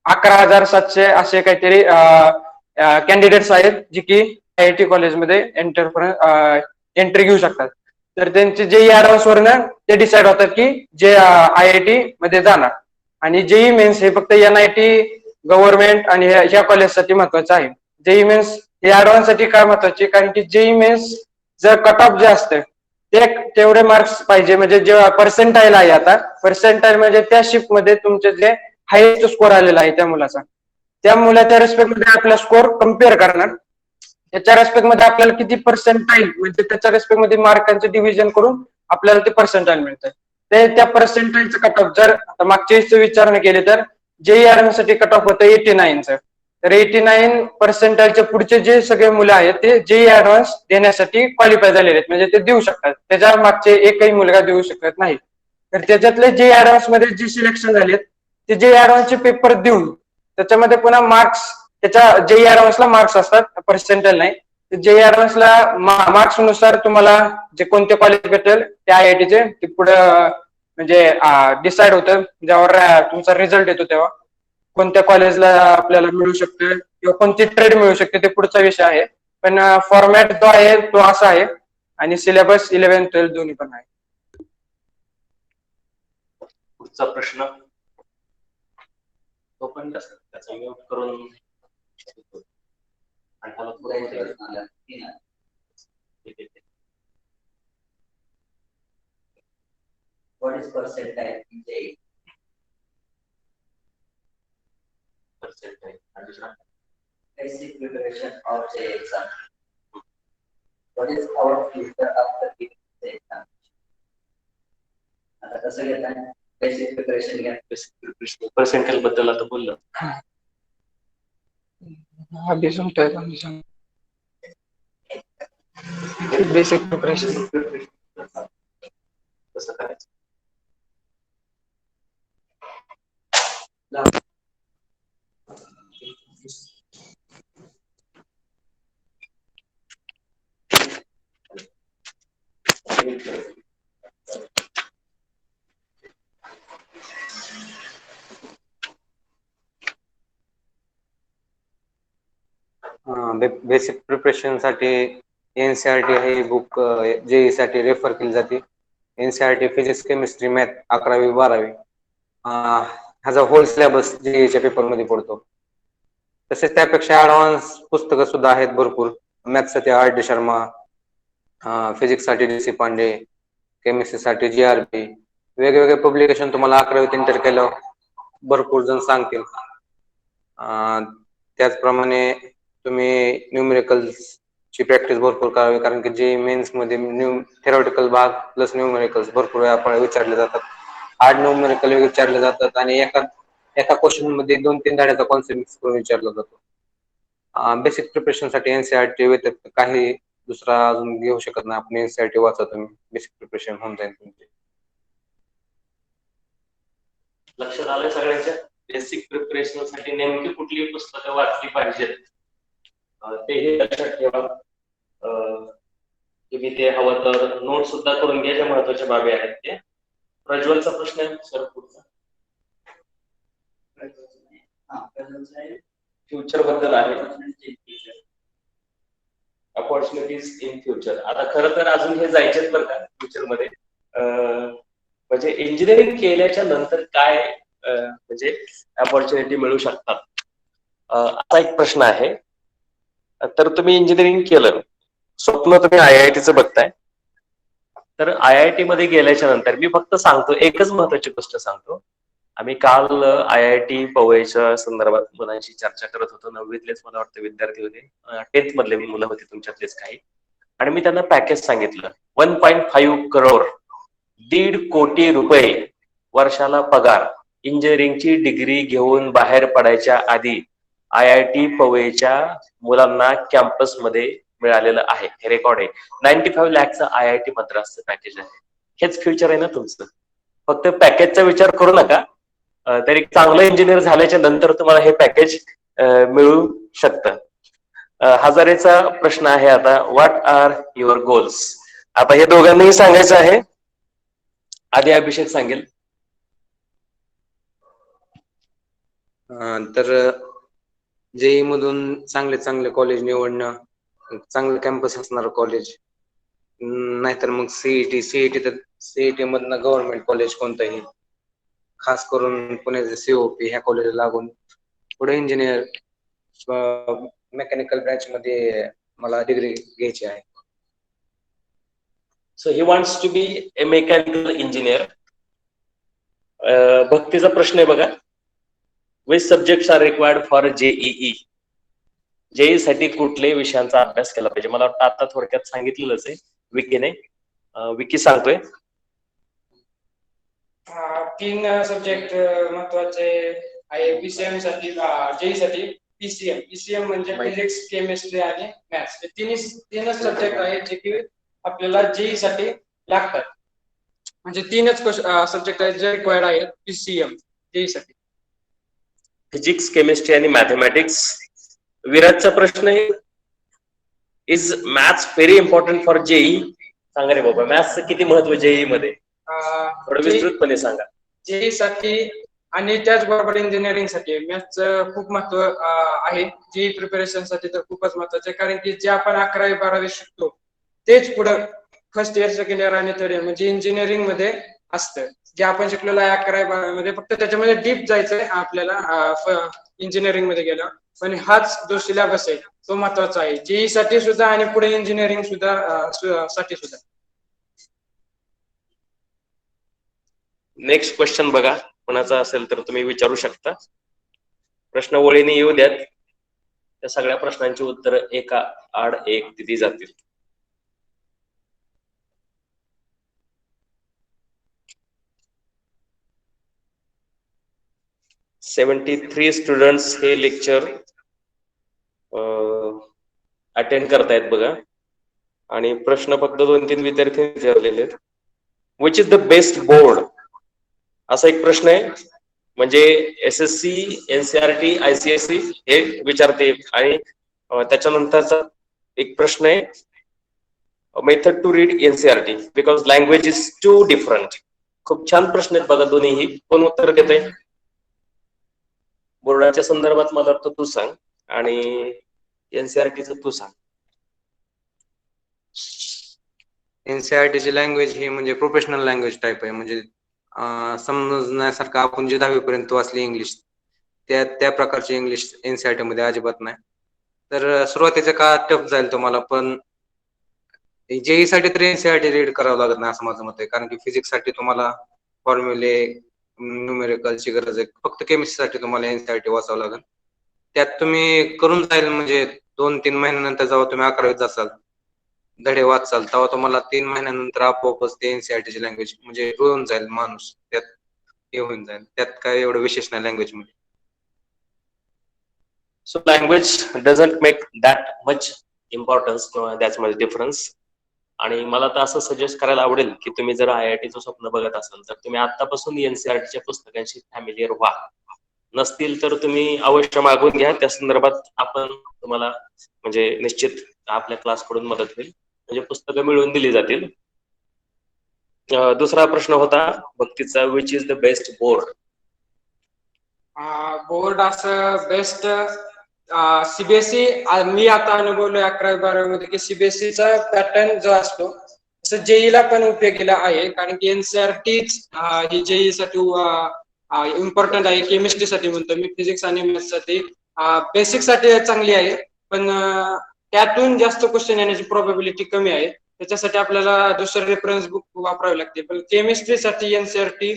11,700 असे काहीतरी कॅन्डिडेट्स आहेत जे की आयआयटी कॉलेजमध्ये एंट्री घेऊ शकतात. तर त्यांचे जेई ऍडव्हान्स वरनं ते डिसाईड होतात की जे आयआयटी मध्ये जाणार. आणि जेई मेन्स हे फक्त एनआयटी, गव्हर्नमेंट आणि ह्या कॉलेजसाठी महत्वाचं आहे. जेई मेन्स हे ऍडव्हान्स साठी काय महत्वाचे, कारण की जेई मेन्स जर कट ऑफ जे असतं ते तेवढे मार्क्स पाहिजे, म्हणजे जे पर्सेंटाईल आहे, आता पर्सेंटाईल म्हणजे त्या शिफ्ट मध्ये तुमचे जे हायेस्ट स्कोर आलेला आहे त्या मुलाचा, त्या मुलाच्या रेस्पेक्ट मध्ये आपला स्कोर कम्पेअर करणार. त्याच्या रेस्पेक्ट मध्ये आपल्याला किती पर्सेंटाईल, म्हणजे त्याच्या रेस्पेक्ट मध्ये मार्कांचे डिव्हिजन करून आपल्याला ते पर्सेंटाईल मिळतं. ते त्या पर्सेंटाईलचं कट ऑफ जर मागच्या वेळेस विचारणा केली तर जेई ऍडव्हान्स साठी कट ऑफ होतं 89चं. तर 89 पर्सेंटाईलच्या पुढचे जे सगळे मुलं आहेत ते जेई ऍडव्हान्स देण्यासाठी क्वालिफाय झालेले आहेत, म्हणजे ते देऊ शकतात. त्याच्या मागचे एकही मुलगा देऊ शकत नाही. तर त्याच्यातले जेई ऍडव्हान्स मध्ये जे सिलेक्शन झालेत ते जेई ऍडव्हान्सचे पेपर देऊन त्याच्यामध्ये पुन्हा मार्क्स, त्याच्या जेई ऍडव्हान्सला मार्क्स असतात, पर्सेंटाईल नाही. जेई ऍडव्हान्सला मार्क्स नुसार तुम्हाला जे कोणते कॉलेज भेटेल त्या आयआयटीचे ते पुढे म्हणजे डिसाईड होतं. जेव्हा तुमचा रिझल्ट येतो तेव्हा कोणत्या कॉलेजला आपल्याला मिळू शकतं किंवा कोणती ट्रेड मिळू शकते ते पुढचा विषय आहे. पण फॉर्मॅट जो आहे तो असा आहे आणि सिलेबस 11th-12th दोन्ही पण आहे. पुढचा प्रश्न तो पण त्याचा म्यूट करून आणि त्याला कुठलाही थोडं प्रश्न आला की नाही. What is percentile in JEE? Percentile आणि दुसरा Basic preparation of JEE exam. What is our future after giving the exam? आता कसं घेताय? बेसिक प्रिपरेशन घ्या. पर्सेंटाईल बद्दल आता बोललं. बेसिक प्रिपरेशन कसं करायचं? बेसिक प्रिपरेशन साठी एनसीआरटी हे बुक जेई साठी रेफर केली जाते. एनसीआरटी फिजिक्स, केमिस्ट्री, मॅथ 11वी-12वी ह्याचा होल सिलेबस जेईच्या पेपर मध्ये पडतो. तसेच त्यापेक्षा ऍडव्हान्स पुस्तकं सुद्धा आहेत भरपूर. मॅथ्स साठी आर डी शर्मा, फिजिक्स साठी डी सी पांडे, केमिस्ट्री साठी जीआरपी, वेगवेगळे पब्लिकेशन तुम्हाला 11वीत इंटर केल्यावर भरपूर जण सांगतील. त्याचप्रमाणे तुम्ही न्यूमेरिकल्स ची प्रॅक्टिस भरपूर करावी, कारण की जेई मेन्स मध्ये थेरॉटिकल भाग प्लस न्यूमेरिकल्स भरपूर वेळा विचारले जातात. हार्ड न्यूमेरिकल विचारले जातात आणि एका क्वेश्चन मध्ये 2-3 धड्याचा कॉन्सेप्ट मिक्स करून विचारला जातो. बेसिक प्रिपरेशन साठी एनसीआरटी व्यतिरिक्त काही दुसरा अजून घेऊ शकत नाही आपण. एनसीआरटी वाचा तुम्ही, बेसिक प्रिपरेशन होऊन जाईल तुमचे. लक्षात आलं सगळ्यांच्या? बेसिक प्रिपरेशन साठी नेमकी कुठली पुस्तकं वाचली पाहिजेत तेही लक्षात ठेवा. तुम्ही ते हवं तर नोट सुद्धा करून घ्या, ज्या महत्वाच्या बाबी आहेत ते. प्रज्वलचा प्रश्न आहे सर पुढचा. फ्युचर बद्दल आहे, अपॉर्च्युनिटीज इन फ्युचर. आता खरं तर अजून हे जायचेच बरं का फ्युचर मध्ये. म्हणजे इंजिनिअरिंग केल्याच्या नंतर काय म्हणजे अपॉर्च्युनिटी मिळू शकतात, असा एक प्रश्न आहे. तर तुम्ही इंजिनिअरिंग केलं, स्वप्न तुम्ही IIT बघताय, तर IIT मध्ये गेल्याच्या नंतर मी फक्त सांगतो, एकच महत्वाची गोष्ट सांगतो. आम्ही काल IIT पवईच्या संदर्भात मुलांशी चर्चा करत होतो. 9वीतलेच मला वाटतं विद्यार्थी होते, 10th मधले मुलं होते तुमच्यातलेच काही. आणि मी त्यांना पॅकेज सांगितलं, 1.5 करोड, 1.5 कोटी रुपये वर्षाला पगार, इंजिनिअरिंगची डिग्री घेऊन बाहेर पडायच्या आधी IIT पवईच्या मुलांना कॅम्पस मध्ये मिळालेलं आहे. हे रेकॉर्ड आहे. 95 लाखचं IIT मद्रासचं पॅकेज आहे. हेच फ्युचर आहे ना तुमचं. फक्त पॅकेजचा विचार करू नका, तर एक चांगलं इंजिनियर झाल्याच्या नंतर तुम्हाला हे पॅकेज मिळू शकतं. हजारेचा प्रश्न आहे आता, व्हॉट आर युअर गोल्स. आता हे दोघांनाही सांगायचं आहे. आधी अभिषेक सांगेल. तर JEE मधून चांगले कॉलेज निवडणं, चांगलं कॅम्पस असणारं कॉलेज, नाहीतर मग CET मधनं गव्हर्नमेंट कॉलेज कोणतंही, खास करून पुण्याचे COP ह्या कॉलेजला लागून पुढे इंजिनियर मेकॅनिकल ब्रँच मध्ये मला डिग्री घ्यायची आहे. So he wants to be a mechanical engineer. भक्तीचा प्रश्न आहे बघा, which subjects are required for JEE. JEE साठी कुठल्याही विषयांचा अभ्यास केला पाहिजे. मला वाटतं आता थोडक्यात सांगितलेलंच आहे विकीने. विकी सांगतोय. 3 सब्जेक्ट महत्वाचे आहे PCM साठी, JEE साठी. PCM म्हणजे फिजिक्स, केमिस्ट्री आणि मॅथ्स. हे तीनच सब्जेक्ट आहेत जे की आपल्याला JEE साठी लागतात. म्हणजे 3च सब्जेक्ट आहेत जे रिक्वायर्ड आहेत PCM JEE साठी. फिजिक्स, केमिस्ट्री आणि मॅथमॅटिक्स. विराजचा प्रश्न आहे, is maths very important for JEE. सांगा रे बाबा, मॅथ्सचं किती महत्व JEE मध्ये, थोडं विस्तृतपणे सांगा. JEE साठी आणि त्याचबरोबर इंजिनिअरिंग साठी मॅथ्सचं खूप महत्व आहे. JEE प्रिपरेशन साठी तर खूपच महत्वाचं आहे, कारण की जे आपण 11वी 12वी शिकतो तेच पुढं फर्स्ट इयर, सेकंड इयर आणि थर्ड इयर म्हणजे इंजिनिअरिंग मध्ये असतं. जे आपण शिकलेलं आहे 11वी 12वी मध्ये, फक्त त्याच्यामध्ये डीप जायचंय आपल्याला इंजिनिअरिंग मध्ये गेलं. पण हाच जो सिलेबस आहे तो महत्वाचा आहे JEE साठी सुद्धा आणि पुढे इंजिनिअरिंग सुद्धा साठी सुद्धा. नेक्स्ट क्वेश्चन बघा, कोणाचा असेल तर तुम्ही विचारू शकता. प्रश्न वळीने येऊ द्यात, त्या सगळ्या प्रश्नांची उत्तर एका आड एक दिली जातील. $73 स्टुडंट्स हे लेक्चर अटेंड करतायत बघा, आणि प्रश्न फक्त 2-3 विद्यार्थी विचारलेले आहेत. Which is the best board, असा एक प्रश्न आहे. म्हणजे SSC, NCERT, ICSE हे विचारते. आणि त्याच्यानंतरचा एक प्रश्न आहे, method to read NCERT because language is too different. खूप छान प्रश्न आहेत बघा दोन्हीही. कोण उत्तर देते बोर्डाच्या संदर्भात? मला वाटतं तू सांग, आणि NCERTचं तू सांग. NCERT ची लँग्वेज ही म्हणजे प्रोफेशनल लँग्वेज टाईप आहे. म्हणजे समजण्यासारखं आपण जे 10वी पर्यंत वाचली इंग्लिश, त्या प्रकारची इंग्लिश NCERT मध्ये अजिबात नाही. तर सुरुवातीच्या काळात टफ जाईल तुम्हाला, पण JEE साठी तर NCERT रीड करावं लागत नाही असं माझं मत आहे. कारण की फिजिक्स साठी तुम्हाला फॉर्म्युले, न्यूमेरिकलची गरज आहे. फक्त केमिस्ट्री साठी तुम्हाला NCERT वाचावं लागेल. त्यात तुम्ही करून जाईल, म्हणजे 2-3 महिन्यानंतर जेव्हा तुम्ही 11वीत जासाल, धडे वाचाल, तेव्हा तुम्हाला 3 महिन्यानंतर आपोआपच ते NCERT ची लँग्वेज म्हणजे रुळून जाईल माणूस, त्यात हे होऊन जाईल. त्यात काय एवढं विशेष नाही लँग्वेज मध्ये. So language doesn't make that much importance, that's much difference. आणि मला तर असं सजेस्ट करायला आवडेल की तुम्ही जर IITचं स्वप्न बघत असाल तर तुम्ही आतापासून NCERTच्या पुस्तकांशी फॅमिलियर व्हा. नसतील तर तुम्ही अवश्य मागून घ्या, त्या संदर्भात आपण तुम्हाला म्हणजे निश्चित आपल्या क्लासकडून मदत होईल, म्हणजे पुस्तकं मिळवून दिली जातील. दुसरा प्रश्न होता भक्तीचा, which is the best board. Board असं बेस्ट सीबीएसई मी आता अनुभवलोय 11वी 12वी मध्ये की सीबीएसईचा पॅटर्न जो असतो तसं जेईला पण उपयोगीला आहे, कारण की एनसीआरटी ही जेई साठी इम्पॉर्टंट आहे. केमिस्ट्री साठी म्हणतो मी, फिजिक्स आणि मॅथ्स साठी बेसिक साठी चांगली आहे, पण त्यातून जास्त क्वेश्चन येण्याची प्रोबॅबिलिटी कमी आहे. त्याच्यासाठी आपल्याला दुसरं रेफरन्स बुक वापरावे लागते. पण केमिस्ट्रीसाठी एनसीआरटी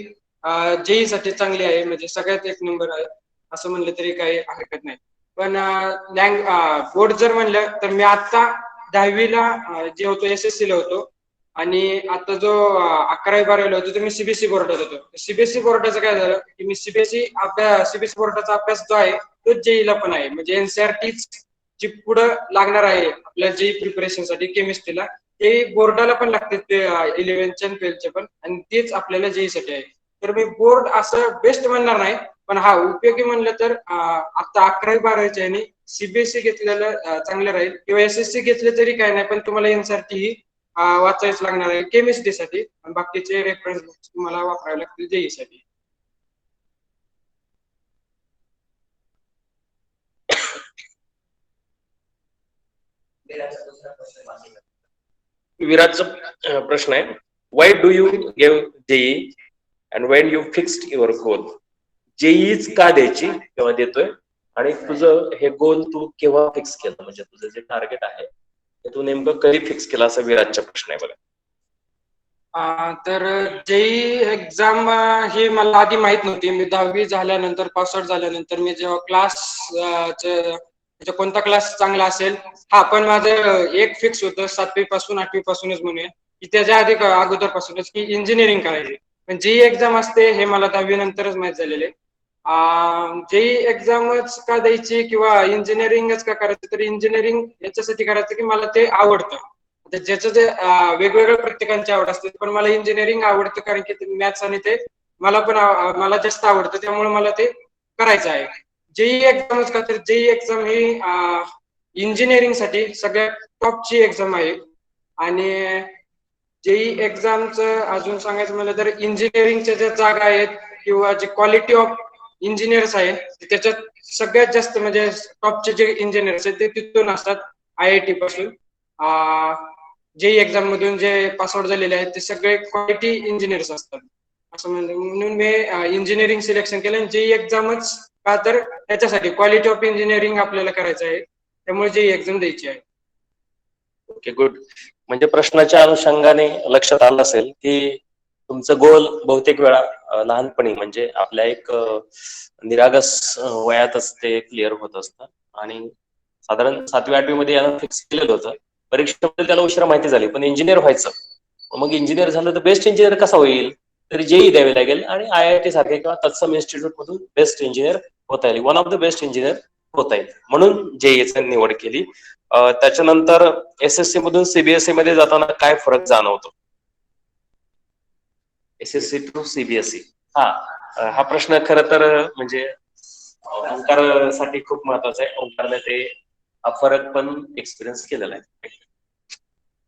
जेई साठी चांगली आहे, म्हणजे सगळ्यात एक नंबर आहे असं म्हणलं तरी काही हरकत नाही. पण बोर्ड जर म्हणलं तर मी आता 10वीला जे होतो एसएससी ला होतो, आणि आता जो 11वी 12वीला होतो तो मी सीबीएसई बोर्डात होतो. सीबीएसई बोर्डाचं काय झालं की मी सीबीएसई बोर्डाचा अभ्यास जो आहे तो जेईला पण आहे, म्हणजे एनसीआरटी जी पुढे लागणार आहे आपल्या जेई प्रिपरेशन साठी केमिस्ट्रीला, ते बोर्डाला पण लागते, ते 11th आणि 12th पण, आणि तेच आपल्याला जेई साठी आहे. तर मी बोर्ड असं बेस्ट म्हणणार नाही, पण हा उपयोगी म्हणलं तर आता 11वी 12वीच्या आणि सीबीएसई घेतलेलं चांगलं राहील, किंवा एसएससी घेतले तरी काय नाही, पण तुम्हाला एनसीआरटी ही वाचायच लागणार आहे केमिस्ट्रीसाठी, आणि बाकीचे रेफरन्स बुक्स तुम्हाला वापरावे लागतील जेई साठी. विराटचा दुसरा प्रश्न वाचला. विराटचा प्रश्न आहे, why do you give JEE and when you fixed your goal? जेईच का द्यायची किंवा देतोय, आणि तुझं हे गोल तू केव्हा फिक्स केलं, म्हणजे तुझं जे टार्गेट आहे ते तू नेमकं कधी फिक्स केलं, असा विराटचा प्रश्न आहे बघा. तर जेई एक्झाम ही मला आधी माहित नव्हती. मी 10वी झाल्यानंतर, पास आउट झाल्यानंतर मी जेव्हा कोणता क्लास चांगला असेल, हा पण माझं एक फिक्स होतं 7वी पासून 8वी पासूनच म्हणूया, की त्याच्या आधी अगोदरपासूनच की इंजिनिअरिंग करायची. पण जेई एक्झाम असते हे मला 10वी नंतरच माहित झालेले. जेई एक्झामच का द्यायची किंवा इंजिनिअरिंगच का करायचं, तर इंजिनिअरिंग याच्यासाठी करायचं की मला ते आवडतं. ज्याचं जे वेगवेगळ्या प्रत्येकांची आवड असते, पण मला इंजिनिअरिंग आवडतं कारण की मॅथ्स आणि ते मला पण मला जास्त आवडतं, त्यामुळे मला ते करायचं आहे. जेई एक्झामच का, तर जेई एक्झाम ही इंजिनिअरिंग साठी सगळ्यात टॉपची एक्झाम आहे. आणि जेई एक्झामचं अजून सांगायचं म्हणलं तर इंजिनिअरिंगच्या ज्या जागा आहेत किंवा जी क्वालिटी ऑफ इंजिनियर्स आहे त्याच्यात सगळ्यात जास्त म्हणजे टॉपचे जे इंजिनियर्स आहेत ते तिथून असतात, IIT पासून. जेई एक्झाम मधून जे पासआउट झालेले आहेत ते सगळे क्वालिटी इंजिनियर्स असतात, असं म्हणून मी इंजिनिअरिंग सिलेक्शन केलं. जेई एक्झामच का, तर त्याच्यासाठी क्वालिटी ऑफ इंजिनिअरिंग आपल्याला करायचं आहे, त्यामुळे जेई एक्झाम द्यायची आहे. Okay, good. म्हणजे प्रश्नाच्या अनुषंगाने लक्षात आलं असेल की तुमचं गोल बहुतेक वेळा लहानपणी म्हणजे आपल्या एक निरागस वयातच ते क्लिअर होत असतं, आणि साधारण 7वी 8वी मध्ये याला फिक्स केलेलं होतं. परीक्षेमध्ये त्याला उशिरा माहिती झाली, पण इंजिनियर व्हायचं. मग इंजिनियर झालं तर बेस्ट इंजिनियर कसा होईल, तर जेई द्यावी लागेल आणि IIT सारखे किंवा तत्सम इन्स्टिट्यूट मधून बेस्ट इंजिनियर होता येईल, one of the best engineer होता येईल, म्हणून जेईची निवड केली. त्याच्यानंतर एसएससी मधून सीबीएसई मध्ये जाताना काय फरक जाणवतो? एसएससी टू सीबीएसई, हा प्रश्न खरं तर म्हणजे ओंकारसाठी खूप महत्वाचा आहे. ओंकारने ते हा फरक पण एक्सपिरियन्स केलेला आहे.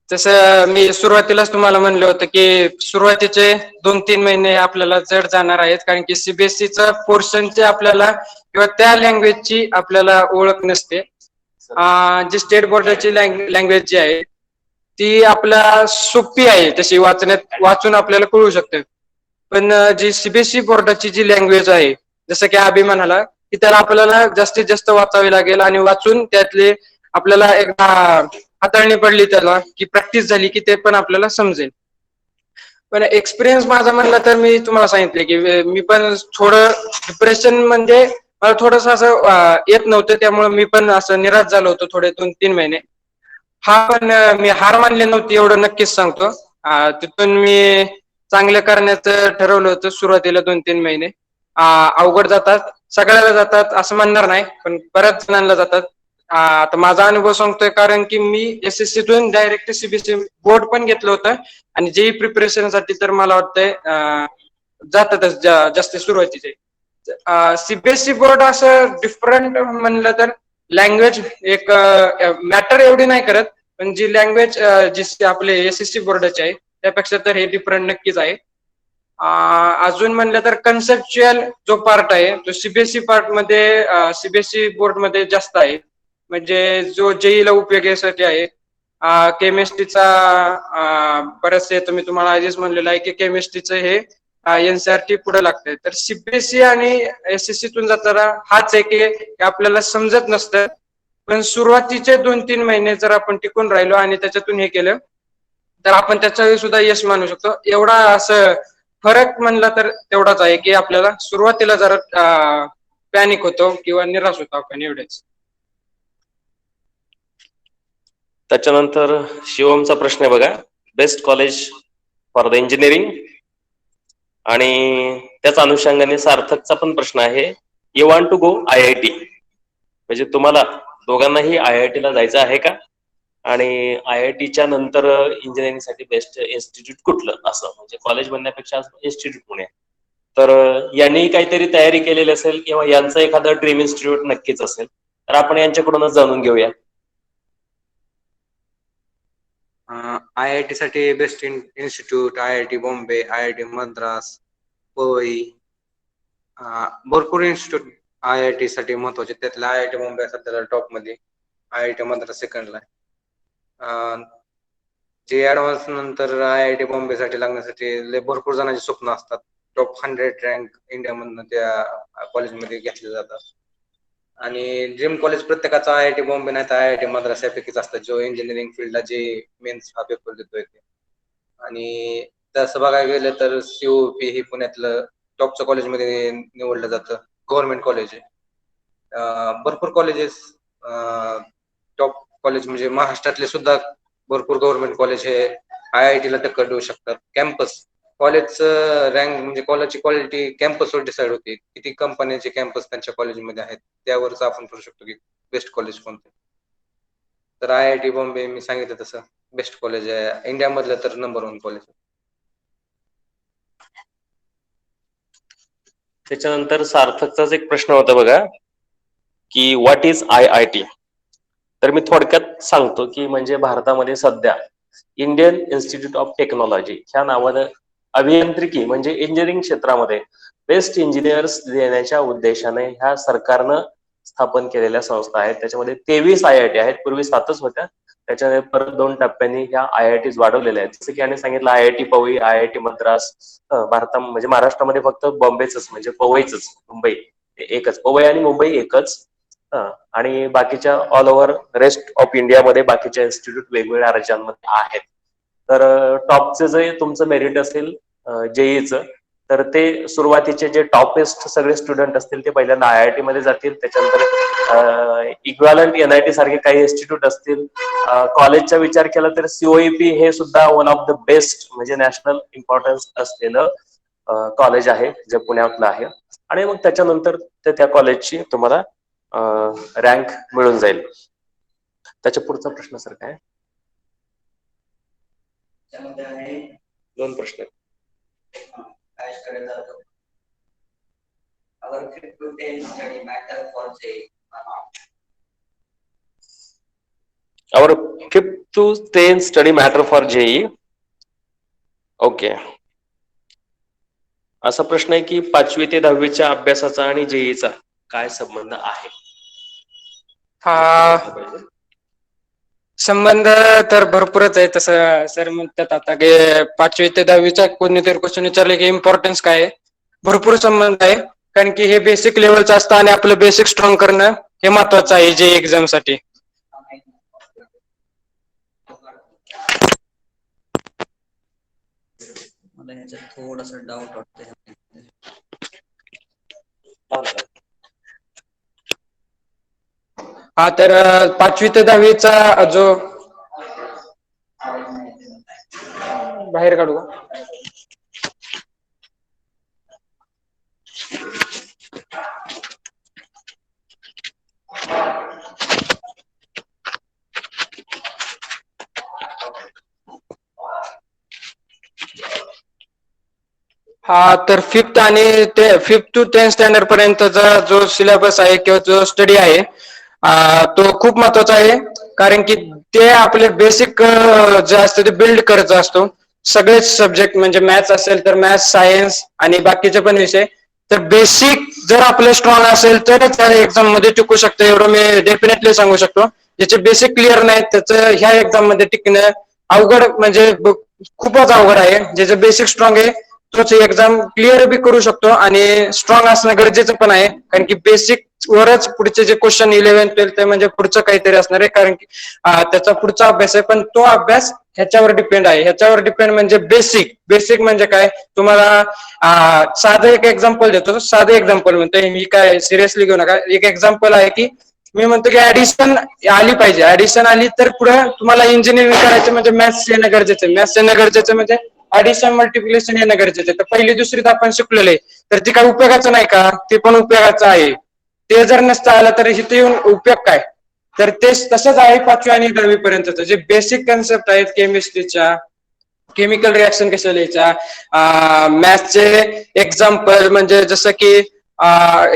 तसं मी सुरुवातीलाच तुम्हाला म्हणलं होतं की सुरुवातीचे 2-3 महिने आपल्याला जड जाणार आहेत, कारण की सीबीएसईचा पोर्शनचे आपल्याला किंवा त्या लँग्वेजची आपल्याला ओळख नसते. जी स्टेट बोर्डाची लँग्वेज जी आहे ती आपल्याला सोपी आहे, तशी वाचून आपल्याला कळू शकते. पण जी सीबीएसई बोर्डाची जी लँग्वेज आहे, जसं की अभि म्हणाला की त्याला आपल्याला जास्तीत जास्त वाचावी लागेल, आणि वाचून त्यातले आपल्याला एकदा हाताळणी पडली त्याला की प्रॅक्टिस झाली की ते पण आपल्याला समजेल. पण एक्सपिरियन्स माझा म्हणला तर मी तुम्हाला सांगितले की मी पण थोडं डिप्रेशन म्हणजे मला थोडस असं येत नव्हतं, त्यामुळे मी पण असं निराश झालो होतो थोडे 2-3 महिने. पण मी हार मानली नव्हती, एवढं नक्कीच सांगतो. तिथून मी चांगलं करण्याचं ठरवलं होतं. सुरुवातीला 2-3 महिने अवघड जातात, सगळ्याला जातात असं म्हणणार नाही, पण बऱ्याच जणांना जातात. आता माझा अनुभव सांगतोय, कारण की मी एसएससीतून डायरेक्ट सीबीएसई बोर्ड पण घेतलं होतं, आणि जेई प्रिपरेशन साठी तर मला वाटतंय जातातच जास्त सुरुवातीचे. सीबीएसई बोर्ड असं डिफरंट म्हणलं तर लँग्वेज एक मॅटर एवढी नाही करत, पण जी लँग्वेज जी आपले एसएससी बोर्डाची आहे त्यापेक्षा तर हे डिफरंट नक्कीच आहे. अजून म्हणलं तर कन्सेप्च्युअल जो पार्ट आहे तो सीबीएसई पार्ट मध्ये सीबीएसई बोर्ड मध्ये जास्त आहे. म्हणजे जो जेईला उपयोगासाठी आहे. केमिस्ट्रीचा बरेचसे तुम्हाला आधीच म्हणलेलं आहे की केमिस्ट्रीचं हे एनसीआरटी पुढे लागतंय. तर सीबीएसई आणि एसएससी तून जाताना हाच आहे की आपल्याला समजत नसतं. पण सुरुवातीचे 2-3 महिने जर आपण टिकून राहिलो आणि त्याच्यातून हे केलं तर आपण त्याच्यावर सुद्धा यश मानू शकतो. एवढा असं फरक म्हणला तर तेवढाच आहे की आपल्याला सुरुवातीला जरा पॅनिक होतो किंवा निराश होतो आपण एवढेच. त्याच्यानंतर शिवमचा प्रश्न आहे बघा, best college for the engineering, आणि त्याच अनुषंगाने सार्थकचा पण प्रश्न आहे, you want to go IIT, म्हणजे तुम्हाला दोघांनाही IIT ला जायचं आहे का, आणि IITच्या नंतर इंजिनिअरिंग साठी बेस्ट इन्स्टिट्यूट कुठलं, असं म्हणजे कॉलेज म्हणण्यापेक्षा इन्स्टिट्यूट पुणे. तर यांनी काहीतरी तयारी केलेली असेल किंवा यांचं एखादं ड्रीम इन्स्टिट्यूट नक्कीच असेल, तर आपण यांच्याकडूनच जाणून घेऊया. IIT साठी best institute IIT Bombay, IIT Madras, Powai, भरपूर इन्स्टिट्यूट IIT साठी महत्वाचे. त्यातला IIT बॉम्बे सध्याला टॉप मध्ये, IIT मद्रास सेकंडला आहे. जे ऍडव्हान्स नंतर IIT बॉम्बे साठी लागण्यासाठी भरपूर जणांची स्वप्न असतात. टॉप 100 रँक इंडियामधनं त्या कॉलेजमध्ये घेतले जातात. आणि ड्रीम कॉलेज प्रत्येकाचा IIT बॉम्बे नाही तर IIT मद्रास यापैकीच असतात, जो इंजिनिअरिंग फील्डला जे मेन्स हा पेपर देतोय ते. आणि तसं बघायला गेलं तर COP ही पुण्यातलं टॉपच्या कॉलेजमध्ये निवडलं जातं, गव्हर्नमेंट कॉलेज आहे. भरपूर कॉलेजेस टॉप कॉलेज म्हणजे महाराष्ट्रातले सुद्धा भरपूर गव्हर्नमेंट कॉलेज हे IIT ला टक्कर देऊ शकतात. कॅम्पस कॉलेजचं रँक म्हणजे कॉलेजची क्वालिटी कॅम्पसवर डिसाईड होते, किती कंपन्यांचे कॅम्पस त्यांच्या कॉलेजमध्ये आहेत त्यावरच आपण करू शकतो की बेस्ट कॉलेज कोणतं. तर IIT बॉम्बे मी सांगितलं तसं बेस्ट कॉलेज आहे, इंडियामधलं तर नंबर 1 कॉलेज. त्याच्यानंतर सार्थकचाच एक प्रश्न होता बघा की व्हॉट इज IIT. तर मी थोडक्यात सांगतो की म्हणजे भारतामध्ये सध्या इंडियन इन्स्टिट्यूट ऑफ टेक्नॉलॉजी ह्या नावानं अभियांत्रिकी म्हणजे इंजिनिअरिंग क्षेत्रामध्ये बेस्ट इंजिनियर्स देण्याच्या उद्देशाने ह्या सरकारनं स्थापन केलेल्या संस्था आहेत. त्याच्यामध्ये 23 IIT आहेत, पूर्वी 7च होत्या, त्याच्यामध्ये परत 2 टप्प्यांनी ह्या IITs वाढवलेल्या आहेत. जसं की याने सांगितलं IIT पवई, IIT मद्रास. भारता म्हणजे महाराष्ट्रामध्ये फक्त बॉम्बेच म्हणजे पवईच, मुंबई एकच, पवई आणि मुंबई एकच. आणि बाकीच्या ऑल ओव्हर रेस्ट ऑफ इंडियामध्ये बाकीच्या इन्स्टिट्यूट वेगवेगळ्या राज्यांमध्ये आहेत. तर टॉपचे जे तुमचं मेरिट असेल जेईचं, तर ते सुरुवातीचे जे टॉपेस्ट सगळे स्टुडंट असतील ते पहिल्यांदा IIT मध्ये जातील. त्याच्यानंतर इक्वालंट NIT सारखे काही इन्स्टिट्यूट असतील. कॉलेजचा विचार केला तर COEP हे सुद्धा वन ऑफ द बेस्ट म्हणजे नॅशनल इम्पॉर्टन्स असलेलं कॉलेज आहे जे पुण्यातलं आहे. आणि मग त्याच्यानंतर त्या कॉलेजची तुम्हाला रँक मिळून जाईल. त्याच्या पुढचा प्रश्न सर काय? त्यामध्ये आहे 2 प्रश्न. काय करायला जातो. Our 5th to 10th study matter for JEE. Our 5th to 10th study matter for JEE. Okay. असा प्रश्न आहे की 5वी ते 10वीच्या अभ्यासाचा आणि JEEचा काय संबंध आहे? संबंध तर भरपूरच आहे. तसं सर म्हणतात आता की 5वी ते 10वीचा कोणीतरी क्वेश्चन विचारले की इम्पॉर्टन्स काय आहे, भरपूर संबंध आहे. कारण की हे बेसिक लेवलचं असतं आणि आपलं बेसिक स्ट्रॉंग करणं हे महत्वाचं आहे जे एक्झाम साठी. मला याच्यात थोडासा डाऊट वाटतोय. हा तर 5वी ते 10वीचा जो बाहेर काढू का? हा तर 5th आणि 5th to 10th स्टँडर्ड पर्यंतचा जो सिलेबस आहे किंवा जो स्टडी आहे तो खूप महत्वाचा आहे. कारण की ते आपले बेसिक जे असतं ते बिल्ड करत असतो. सगळेच सब्जेक्ट म्हणजे मॅथ्स असेल तर मॅथ्स, सायन्स आणि बाकीचे पण विषय, तर बेसिक जर आपलं स्ट्रॉंग असेल तरच त्या एक्झाम मध्ये टिकू शकतं, एवढं मी डेफिनेटली सांगू शकतो. ज्याचे बेसिक क्लिअर नाही त्याचं ह्या एक्झाम मध्ये टिकणं अवघड, म्हणजे खूपच अवघड आहे. ज्याचं बेसिक स्ट्रॉंग आहे तोच एक्झाम क्लिअर बी करू शकतो, आणि स्ट्रॉंग असणं गरजेचं पण आहे, कारण की बेसिक वरच पुढचे जे क्वेश्चन 11, 12 म्हणजे पुढचं काहीतरी असणार आहे, कारण की त्याचा पुढचा अभ्यास आहे. पण तो अभ्यास ह्याच्यावर डिपेंड आहे. ह्याच्यावर डिपेंड म्हणजे बेसिक बेसिक म्हणजे काय, तुम्हाला साधं एक एक्झाम्पल देतो. साधं एक्झाम्पल म्हणतोय मी, काय सिरियसली घेऊ नका. एक एक्झाम्पल आहे की मी म्हणतो की ऍडिशन आली पाहिजे. ऍडिशन आली तर पुढे तुम्हाला इंजिनिअरिंग करायचं म्हणजे मॅथ्स येणं गरजेचं आहे. मॅथ्स येणं गरजेचं म्हणजे ऍडिशन मल्टिप्लिकेशन येणं गरजेचं आहे. तर पहिली दुसरीत आपण शिकलेलं आहे, तर ती काय उपयोगाचं नाही का? ते पण उपयोगाचं आहे. ते जर नसतं आलं तर इथे येऊन उपयोग काय? तर ते तसंच आहे 5वी आणि 10वी पर्यंतचं जे बेसिक कन्सेप्ट आहेत केमिस्ट्रीच्या, केमिकल रिॲक्शन कशा लिहायच्या, मॅथ्सचे एक्झाम्पल म्हणजे जसं की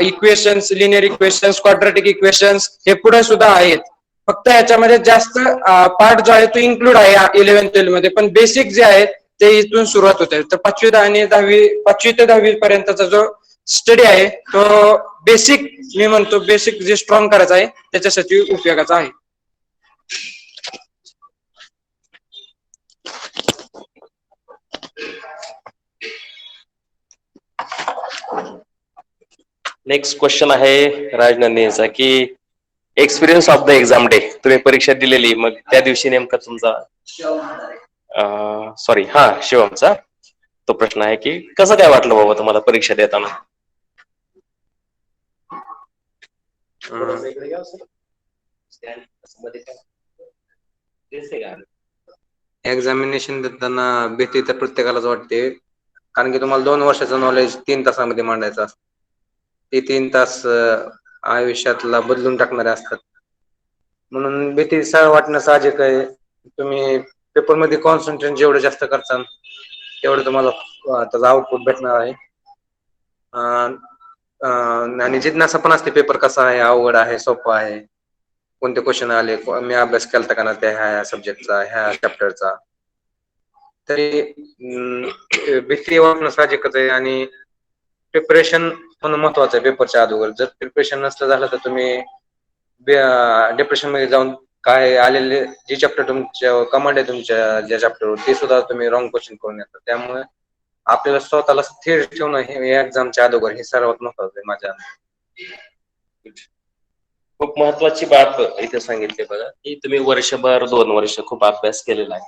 equations, linear equations, quadratic equations हे पुढे सुद्धा आहेत. फक्त याच्यामध्ये जास्त पार्ट जो आहे तो इन्क्लूड आहे 11, 12 मध्ये, पण बेसिक जे आहे ते इथून सुरुवात होते. तर 5वी ते 10वी पर्यंतचा जो स्टडी आहे तो बेसिक, मी म्हणतो बेसिक जे स्ट्रॉंग करायचं आहे त्याच्यासाठी उपयोगाचा आहे. नेक्स्ट क्वेश्चन आहे राजनंदिनीचा की experience of the exam day. तुम्ही परीक्षा दिलेली, मग त्या दिवशी नेमका तुमचा, सॉरी शिवमचा तो प्रश्न आहे की कसं काय वाटलं बाबा तुम्हाला परीक्षा देताना? एक्झामिनेशन देताना भीती तर प्रत्येकालाच वाटते, कारण की तुम्हाला 2 वर्षाचं नॉलेज 3 तासामध्ये मांडायचं असतं. ते 3 तास आयुष्यातला बदलून टाकणारे असतात, म्हणून भीती वाटणं साहजिक आहे. तुम्ही पेपरमध्ये कॉन्सन्ट्रेट जेवढं जास्त करताल तेवढं तुम्हाला त्याचा आउटपुट भेटणार आहे. आणि जिज्ञासा पण असते, पेपर कसा आहे, अवघड आहे, सोपा आहे, कोणते क्वेश्चन आले, मी अभ्यास केलता का ना त्या ह्या सब्जेक्टचा, ह्या चॅप्टरचा. तरी भीती वाटणं साहजिकच आहे, आणि प्रिपरेशन होणं महत्वाचं आहे पेपरच्या अगोदर. जर प्रिपरेशन नसलं झालं तर तुम्ही डिप्रेशन मध्ये जाऊन काय आलेले जे चॅप्टर तुमच्या कमांड आहे तुमच्या ज्या चॅप्टरवर, ते सुद्धा तुम्ही रॉंग क्वेश्चन करून येतात. त्यामुळे आपल्याला स्वतःला स्थिर ठेवणं हे एक्झामच्या अगोदर हे सर्वात महत्वाचं आहे माझ्या. खूप महत्वाची बात इथे सांगितली बघा, की तुम्ही वर्षभर 2 वर्ष खूप अभ्यास केलेला आहे,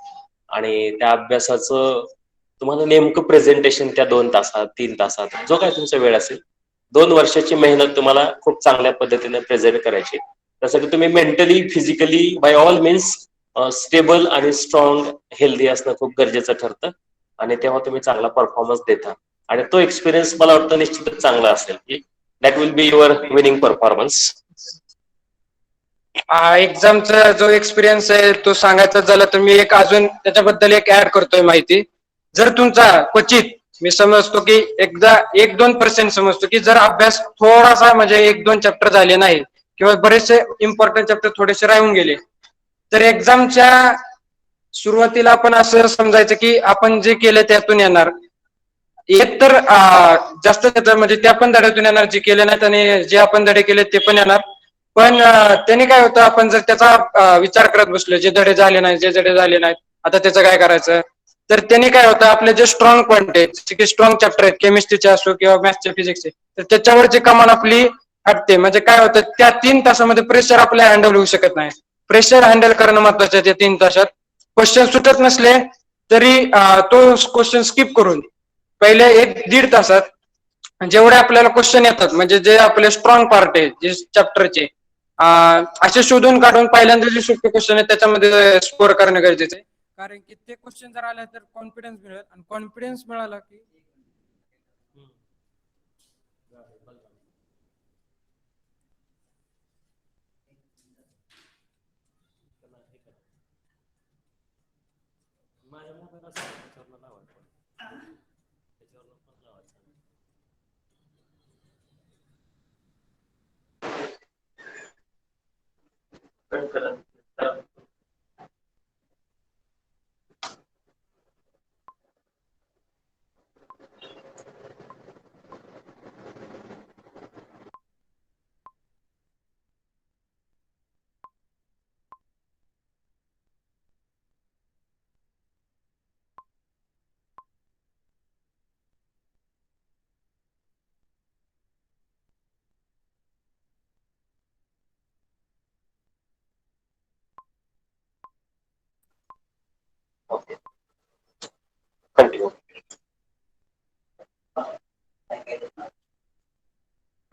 आणि त्या अभ्यासाचं तुम्हाला नेमकं प्रेझेंटेशन त्या 2 तासात 3 तासात जो काय तुमचा वेळ असेल, 2 वर्षाची मेहनत तुम्हाला खूप चांगल्या पद्धतीने प्रेझेंट करायची. त्यासाठी तुम्ही mentally, physically by all means stable आणि स्ट्रॉंग, हेल्दी असणं खूप गरजेचं ठरतं, आणि तेव्हा तुम्ही चांगला परफॉर्मन्स देता. आणि तो एक्सपिरियन्स मला वाटतं निश्चितच चांगला असेल, की that will be your winning performance. एक्झामचा जो एक्सपिरियन्स आहे तो सांगायचा झाला तर मी एक अजून त्याच्याबद्दल एक ऍड करतोय माहिती. जर तुमचा क्वचित, मी समजतो की एकदा 1-2% समजतो की जर अभ्यास थोडासा म्हणजे 1-2 चॅप्टर झाले नाही किंवा बरेचसे इम्पॉर्टंट चॅप्टर थोडेसे राहून गेले, तर एक्झामच्या सुरुवातीला आपण असं समजायचं की आपण जे केलं त्यातून येणार. एक तर जास्त म्हणजे त्या पण धड्यातून येणार जे केले नाहीत, आणि जे आपण धडे केले ते पण येणार. पण त्याने काय होतं, आपण जर त्याचा विचार करत बसलो, जे धडे झाले नाहीत, जे धडे झाले नाहीत, आता त्याचं काय करायचं, तर त्याने काय होतं, आपले जे स्ट्रॉंग पॉईंट आहेत, स्ट्रॉंग चॅप्टर आहेत, केमिस्ट्रीचे असो किंवा मॅथ्सचे, फिजिक्सचे, तर त्याच्यावरची कमान आपली हटते. म्हणजे काय होतं, त्या 3 तासामध्ये प्रेशर आपल्या हँडल होऊ शकत नाही. प्रेशर हँडल करणं महत्वाचं आहे. त्या 3 तासात क्वेश्चन सुटत नसले तरी तो क्वेश्चन स्किप करून पहिले 1-1.5 तासात जेवढे आपल्याला क्वेश्चन येतात, म्हणजे जे आपले स्ट्रॉंग पार्ट आहे जे चॅप्टरचे, असे शोधून काढून पहिल्यांदा जे सोपे क्वेश्चन आहे त्याच्यामध्ये स्कोअर करणं गरजेचं आहे. कारण की ते क्वेश्चन जर आले तर कॉन्फिडन्स मिळेल, आणि कॉन्फिडन्स मिळाला की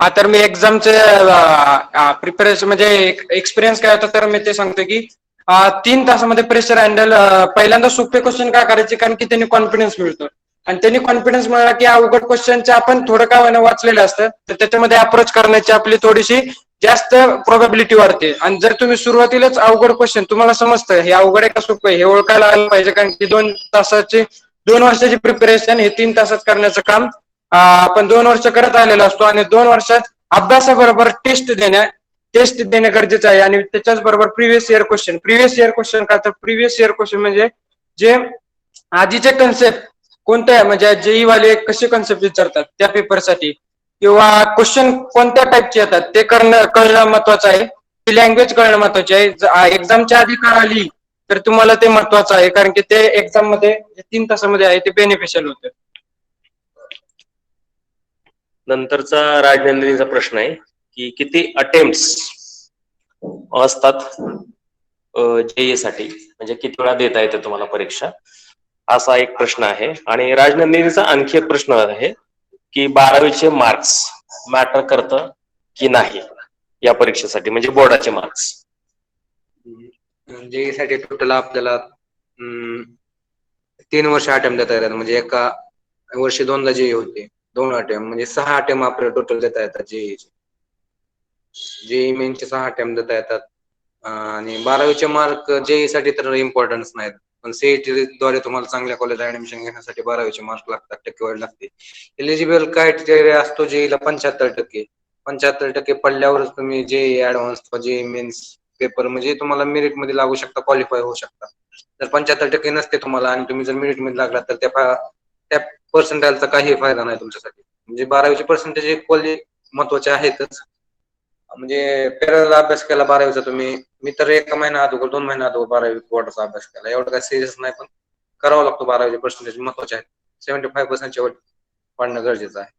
हा तर मी एक्झामचे प्रिपरेशन म्हणजे एक्सपिरियन्स काय होता तर मी ते सांगतो की 3 तासामध्ये प्रेशर हँडल पहिल्यांदा सोपे क्वेश्चन काय करायचे कारण की त्यांनी कॉन्फिडन्स मिळतो आणि त्यांनी कॉन्फिडन्स मिळाला की अवघड क्वेश्चनचे आपण थोडं का होईना वाचलेलं असतं तर त्याच्यामध्ये अप्रोच करण्याची आपली थोडीशी जास्त प्रोबॅबिलिटी वाढते आणि जर तुम्ही सुरुवातीलाच अवघड क्वेश्चन तुम्हाला समजतं हे अवघड आहे का सोपं आहे हे ओळखायला आलं पाहिजे कारण की 2 वर्षाची प्रिपरेशन हे 3 तासात करण्याचं काम आपण 2 वर्ष करत आलेलो असतो आणि 2 वर्षात अभ्यासाबरोबर टेस्ट देणं गरजेचं आहे आणि त्याच्याच बरोबर प्रिव्हियस इयर क्वेश्चन का तर प्रिव्हियस इयर क्वेश्चन म्हणजे जे आधीचे कन्सेप्ट कोणत्या म्हणजे जेई वाले कसे कन्सेप्ट विचारतात त्या पेपरसाठी किंवा क्वेश्चन कोणत्या टाईपचे येतात ते कळणं महत्वाचं आहे ती लँग्वेज कळणं महत्वाची आहे एक्झामच्या आधी कळाली तर तुम्हाला ते महत्वाचं आहे कारण की ते एक्झाम मध्ये 3 तासामध्ये आहे ते बेनिफिशियल होतं. नंतरचा राजनंदिनीचा प्रश्न आहे की किती अटेम्प्ट असतात जेई साठी म्हणजे किती वेळा देता येते तुम्हाला परीक्षा असा एक प्रश्न आहे आणि राजनंदिनीचा आणखी एक प्रश्न आहे की 12वीचे मार्क्स मॅटर करतं की नाही या परीक्षेसाठी म्हणजे बोर्डाचे मार्क्स. जेई साठी टोटल आपल्याला 3 वर्ष अटेम्प्ट देता येतात म्हणजे एका वर्षी 2दा जेई होते 2 अटेम्प्ट म्हणजे 6 अटेम्प्ट आपल्याला टोटल देता येतात जेई मेनचे 6 अटेम्प्ट देता येतात आणि 12वीचे मार्क जेई साठी तर इम्पॉर्टन्स नाहीत पण सीईटी द्वारे तुम्हाला चांगल्या कॉलेज ऍडमिशन घेण्यासाठी 12वीचे मार्क लागतात टक्केवारी लागते. एलिजिबल क्रायटेरिया असतो जेईला 75% पडल्यावरच तुम्ही जेई ऍडव्हान्स किंवा जेई मेन्स पेपर म्हणजे तुम्हाला मेरिट मध्ये लागू शकता क्वालिफाय होऊ शकता. जर 75% नसते तुम्हाला आणि तुम्ही जर मेरिट मध्ये लागला तर त्या पर्सेंटाईलचा काही फायदा नाही तुमच्यासाठी म्हणजे 12वीचे पर्सेंटेज इक्वली महत्वाचे आहेतच म्हणजे पॅरलल अभ्यास केला 12वीचा तुम्ही मी तर 1 महिना अगोदर 2 महिना अगोदर 12वी बोर्डाचा अभ्यास केला एवढं काही सिरियस नाही पण करावा लागतो 12वीचे पर्सेंटेज महत्वाचे आहेत 75% वर पडणं गरजेचं आहे.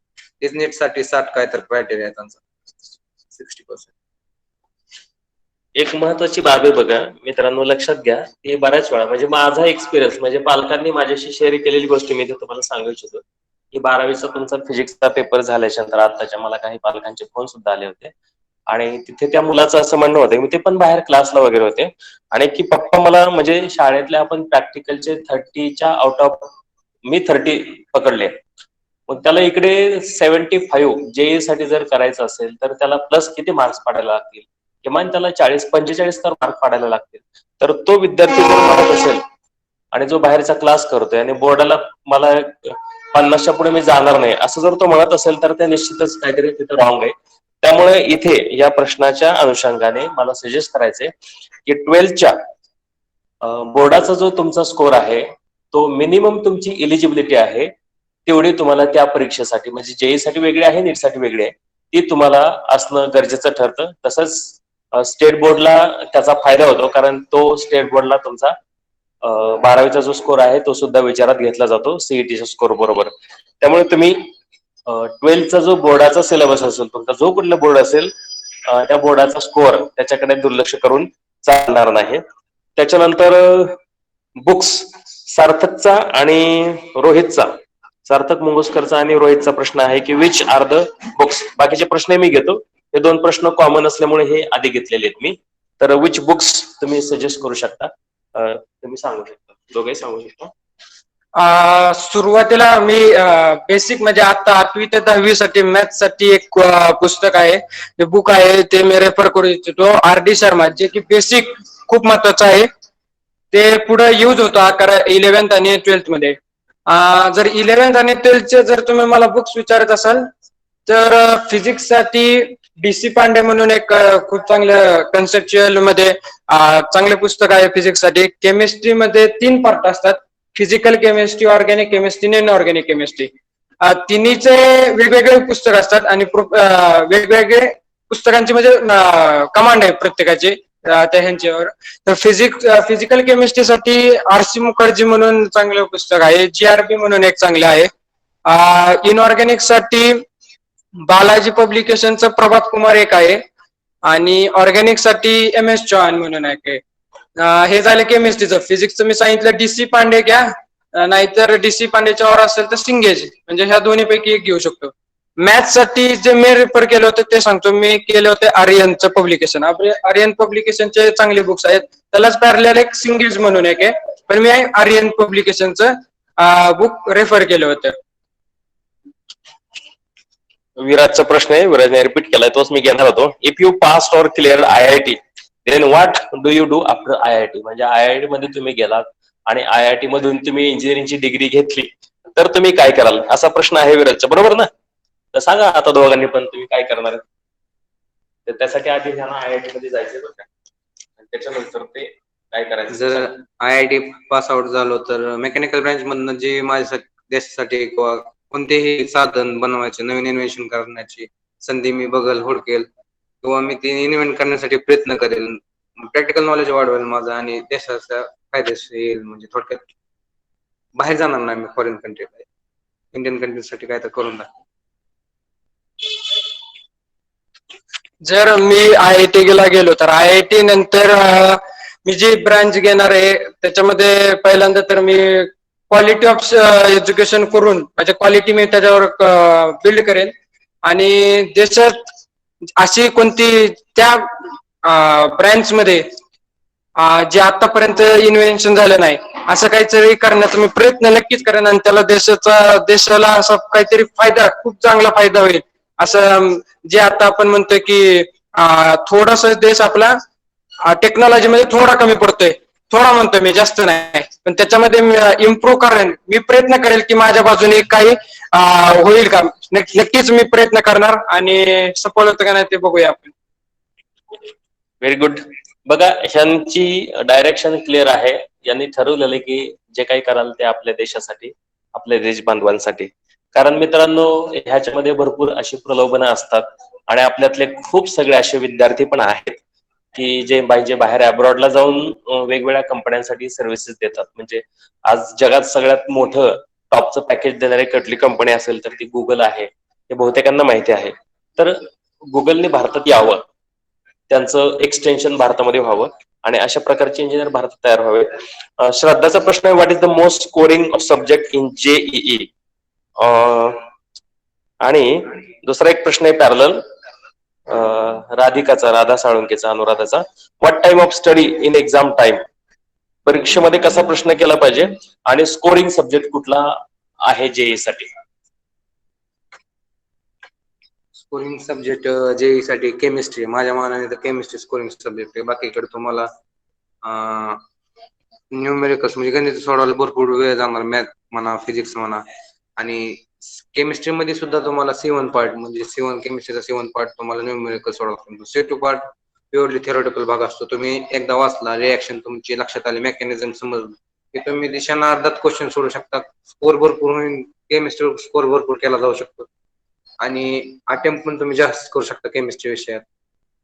तेच नेट साठी 60 काय तर क्रायटेरिया आहे त्यांचा 60%. एक महत्वाची बाब आहे बघा मित्रांनो लक्षात घ्या हे बऱ्याच वेळा म्हणजे माझा एक्सपिरियन्स म्हणजे पालकांनी माझ्याशी शेअर केलेली गोष्ट मी तुम्हाला सांगू इच्छितो की 12वीचा तुमचा फिजिक्सचा पेपर झाल्याच्या नंतर आताच्या मला काही पालकांचे फोन सुद्धा आले होते आणि तिथे त्या मुलाचं असं म्हणणं होतं मी ते पण बाहेर क्लासला वगैरे होते आणि की पप्पा मला म्हणजे शाळेतल्या आपण प्रॅक्टिकलचे 30च्या आउट ऑफ मी 30 पकडले मग त्याला इकडे 75 जेई साठी जर करायचं असेल तर त्याला प्लस किती मार्क्स पाडायला लागतील किमान त्याला 40-45 तर मार्क पाडायला लागतील तर तो विद्यार्थी जर म्हणत असेल आणि जो बाहेरचा क्लास करतोय आणि बोर्डाला मला 50च्या पुढे मी जाणार नाही असं जर तो म्हणत असेल तर ते निश्चितच काहीतरी तिथं रॉंग आहे. त्यामुळे इथे या प्रश्नाच्या अनुषंगाने मला सजेस्ट करायचंय की 12च्या बोर्डाचा जो तुमचा स्कोर आहे तो मिनिमम तुमची इलिजिबिलिटी आहे तेवढी तुम्हाला त्या परीक्षेसाठी म्हणजे जेई साठी वेगळी आहे नीट साठी वेगळी आहे ती तुम्हाला असणं गरजेचं ठरतं. तसंच स्टेट बोर्डला त्याचा फायदा होतो कारण तो स्टेट बोर्डला तुमचा 12वीचा जो स्कोर आहे तो सुद्धा विचारात घेतला जातो सीईटीच्या स्कोर बरोबर. त्यामुळे तुम्ही 12चा जो बोर्डाचा सिलेबस असेल तुमचा जो कुठला बोर्ड असेल त्या बोर्डाचा स्कोर त्याच्याकडे दुर्लक्ष करून चालणार नाही. त्याच्यानंतर बुक्स सार्थकचा आणि रोहितचा सार्थक मुंगुसकरचा आणि रोहितचा प्रश्न आहे की विच आर द बुक्स बाकीचे प्रश्न मी घेतो हे 2 प्रश्न कॉमन असल्यामुळे हे आधी घेतलेले आहेत मी तर विच बुक्स तुम्ही सजेस्ट करू शकता तुम्ही सांगू शकता दोघेही सांगू शकता. सुरुवातीला मी बेसिक म्हणजे आता 8वी ते 10वी साठी मॅथ्स साठी एक पुस्तक आहे ते बुक आहे ते मी रेफर करू इच्छितो RD शर्मा जे की बेसिक खूप महत्वाचं आहे ते पुढे यूज होतो 11th आणि 12th मध्ये. जर 11th आणि 12th जर तुम्ही मला बुक्स विचारत असाल तर फिजिक्स साठी DC पांडे म्हणून एक खूप चांगलं कन्सेप्च्युअल मध्ये चांगले पुस्तक आहे फिजिक्स साठी. केमिस्ट्री मध्ये 3 पार्ट असतात physical chemistry organic chemistry non organic chemistry तिन्हीचे वेगवेगळे पुस्तक असतात आणि वेगवेगळे पुस्तकांची म्हणजे कमांड आहे प्रत्येकाची त्या ह्यांच्यावर. तर फिजिकल केमिस्ट्रीसाठी RC मुखर्जी म्हणून चांगलं पुस्तक आहे GRB म्हणून एक चांगलं आहे. इनऑर्गॅनिक साठी बालाजी पब्लिकेशनचं प्रभात कुमार एक आहे आणि ऑर्गॅनिक साठी MS चौहान म्हणून आहे. हे झालं केमिस्ट्रीचं. फिजिक्सचं मी सांगितलं DC पांडे घ्या नाहीतर DC पांडेच्या वर असेल तर सिंगेज म्हणजे ह्या दोन्हीपैकी एक घेऊ शकतो. मॅथ्स साठी जे मी रेफर केलं होतं ते सांगतो. मी केले होते आर्यनचं पब्लिकेशन. आर्यन पब्लिकेशनचे चांगले बुक्स आहेत. त्यालाच पॅरलल एक सिंगल्स म्हणून एक आहे, पण मी आर्यन पब्लिकेशनचं बुक रेफर केलं होतं. विराजचा प्रश्न आहे, विराजने रिपीट केलाय, तोच मी घेणार होतो. If you pass or clear IIT then what do you do after IIT? म्हणजे IIT मध्ये तुम्ही गेलात आणि IIT मधून तुम्ही इंजिनिअरिंगची डिग्री घेतली तर तुम्ही काय कराल, असा प्रश्न आहे विराजचा, बरोबर ना? तर सांगा आता दोघांनी पण तुम्ही काय करणार. तर त्यासाठी आधी त्यांना IIT मध्ये जायचं बरं का, आणि त्याच्यानंतर ते काय करायचं. जर IIT पास आउट झालो तर मेकॅनिकल ब्रँच मधनं जे माझ्या देशासाठी किंवा कोणतेही साधन बनवायचे, नवीन इन्व्हेन्शन करण्याची संधी मी बघल, हुडकेल किंवा मी ते इन्व्हेंट करण्यासाठी प्रयत्न करेल. प्रॅक्टिकल नॉलेज वाढवेल माझं आणि देशाचा फायदेशीर येईल. म्हणजे थोडक्यात बाहेर जाणार नाही मी फॉरेन कंट्रीला, इंडियन कंट्रीसाठी काय तर करून टाक. जर मी IIT ला गेलो तर IIT नंतर मी जी ब्रांच घेणार आहे त्याच्यामध्ये पहिल्यांदा तर मी क्वालिटी ऑफ एज्युकेशन करून म्हणजे क्वालिटी मी त्याच्यावर बिल्ड करेन. आणि देशात अशी कोणती त्या ब्रँच मध्ये जे आतापर्यंत इन्व्हेन्शन झालं नाही असं काहीतरी करण्याचा मी प्रयत्न नक्कीच करेन. आणि त्याला देशाला असा काहीतरी फायदा, खूप चांगला फायदा होईल असं. जे आता आपण म्हणतोय की थोडासा देश आपला टेक्नॉलॉजी मध्ये थोडा कमी पडतोय, थोडा म्हणतोय मी, जास्त नाही, पण त्याच्यामध्ये इम्प्रूव्ह करेन. मी प्रयत्न करेल की माझ्या बाजूने काही होईल का, नक्कीच मी प्रयत्न करणार. आणि सफल होतं का नाही ते बघूया आपण. Very good. बघा, ह्यांची डायरेक्शन क्लिअर आहे. यांनी ठरवलेलं की जे काही कराल ते आपल्या देशासाठी, आपल्या देश बांधवांसाठी. कारण मित्रांनो, ह्याच्यामध्ये भरपूर अशी प्रलोभनं असतात आणि आपल्यातले खूप सगळे असे विद्यार्थी पण आहेत की जे बाहेर अब्रॉडला जाऊन वेगवेगळ्या कंपन्यांसाठी सर्व्हिसेस देतात. म्हणजे आज जगात सगळ्यात मोठं टॉपचं पॅकेज देणारी कुठली कंपनी असेल तर ती गुगल आहे, हे बहुतेकांना माहिती आहे. तर गुगलने भारतात यावं, त्यांचं एक्सटेन्शन भारतामध्ये व्हावं आणि अशा प्रकारचे इंजिनियर भारतात तयार व्हावे. श्रद्धाचा प्रश्न आहे, what is the most scoring subject in JEE? आणि दुसरा एक प्रश्न आहे पॅरलल राधा साळुंकेचा, अनुराधाचा. What time of study in exam time? परीक्षेमध्ये कसा प्रश्न केला पाहिजे आणि स्कोरिंग सब्जेक्ट कुठला आहे JEE साठी? स्कोरिंग सब्जेक्ट JEE साठी केमिस्ट्री, माझ्या मनाने तर केमिस्ट्री स्कोरिंग सब्जेक्ट आहे. बाकीकडे तुम्हाला न्यूमेरिकल्स म्हणजे गणित सोडवायला भरपूर वेळ जाणार, मॅथ म्हणा, फिजिक्स म्हणा. आणि केमिस्ट्री मध्ये सुद्धा तुम्हाला C1 पार्ट, म्हणजे केमिस्ट्रीचा C1 पार्ट तुम्हाला न्यूमेरिकल सोडवावा लागतो. C2 पार्ट प्युअरली थेरोटिकल भाग असतो. तुम्ही एकदा वाचला, रिएक्शन तुमची लक्षात आली, मेकॅनिझम समजलं की तुम्ही दिशानार्धात क्वेश्चन सोडू शकता. स्कोर भरपूर होईल, केमिस्ट्री स्कोर भरपूर केला जाऊ शकतो आणि अटेम्प्ट पण तुम्ही जास्त करू शकता केमिस्ट्री विषयात.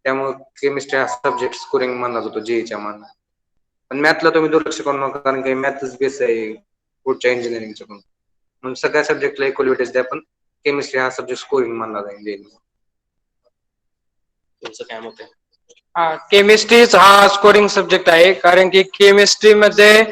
त्यामुळे केमिस्ट्री हा सब्जेक्ट स्कोरिंग मानला जातो JEEच्या मानला. पण मॅथला तुम्ही दुर्लक्ष करू नका, कारण की मॅथच बेस आहे पुढच्या इंजिनिअरिंगच्या पण. म्हणून सगळ्या सब्जेक्टला इक्वल वेटेज द्या, पण केमिस्ट्री हा सब्जेक्ट स्कोरिंग मानला जाईल. तुमचं काय मत आहे? केमिस्ट्रीच हा स्कोरिंग सब्जेक्ट आहे, कारण की केमिस्ट्री मध्ये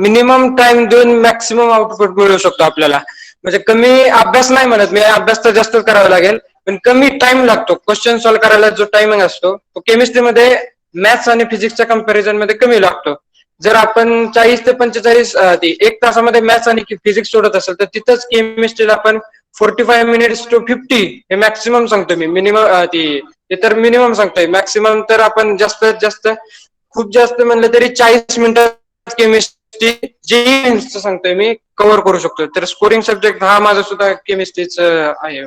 मिनिमम टाइम देऊन मॅक्सिमम आउटपुट मिळू शकतो आपल्याला. म्हणजे कमी अभ्यास नाही म्हणत मी, अभ्यास तर जास्तच करावा लागेल, पण कमी टाइम लागतो क्वेश्चन सॉल्व्ह करायला. जो टायमिंग असतो तो केमिस्ट्रीमध्ये मॅथ्स आणि फिजिक्सच्या कंपॅरिझन मध्ये कमी लागतो. जर आपण 40 ते 45 1 तासामध्ये मॅथ्स आणि फिजिक्स सोडत असेल तर तिथंच केमिस्ट्रीला आपण 45 मिनिट्स टू 50 हे मॅक्सिमम सांगतो मी. मिनिमम ते तर मिनिमम सांगतोय, मॅक्सिमम तर आपण जास्तीत जास्त, खूप जास्त म्हणलं तरी 40 मिनिटात केमिस्ट्री JEE सांगतोय मी कव्हर करू शकतो. तर स्कोरिंग सब्जेक्ट हा माझा सुद्धा केमिस्ट्रीच आहे.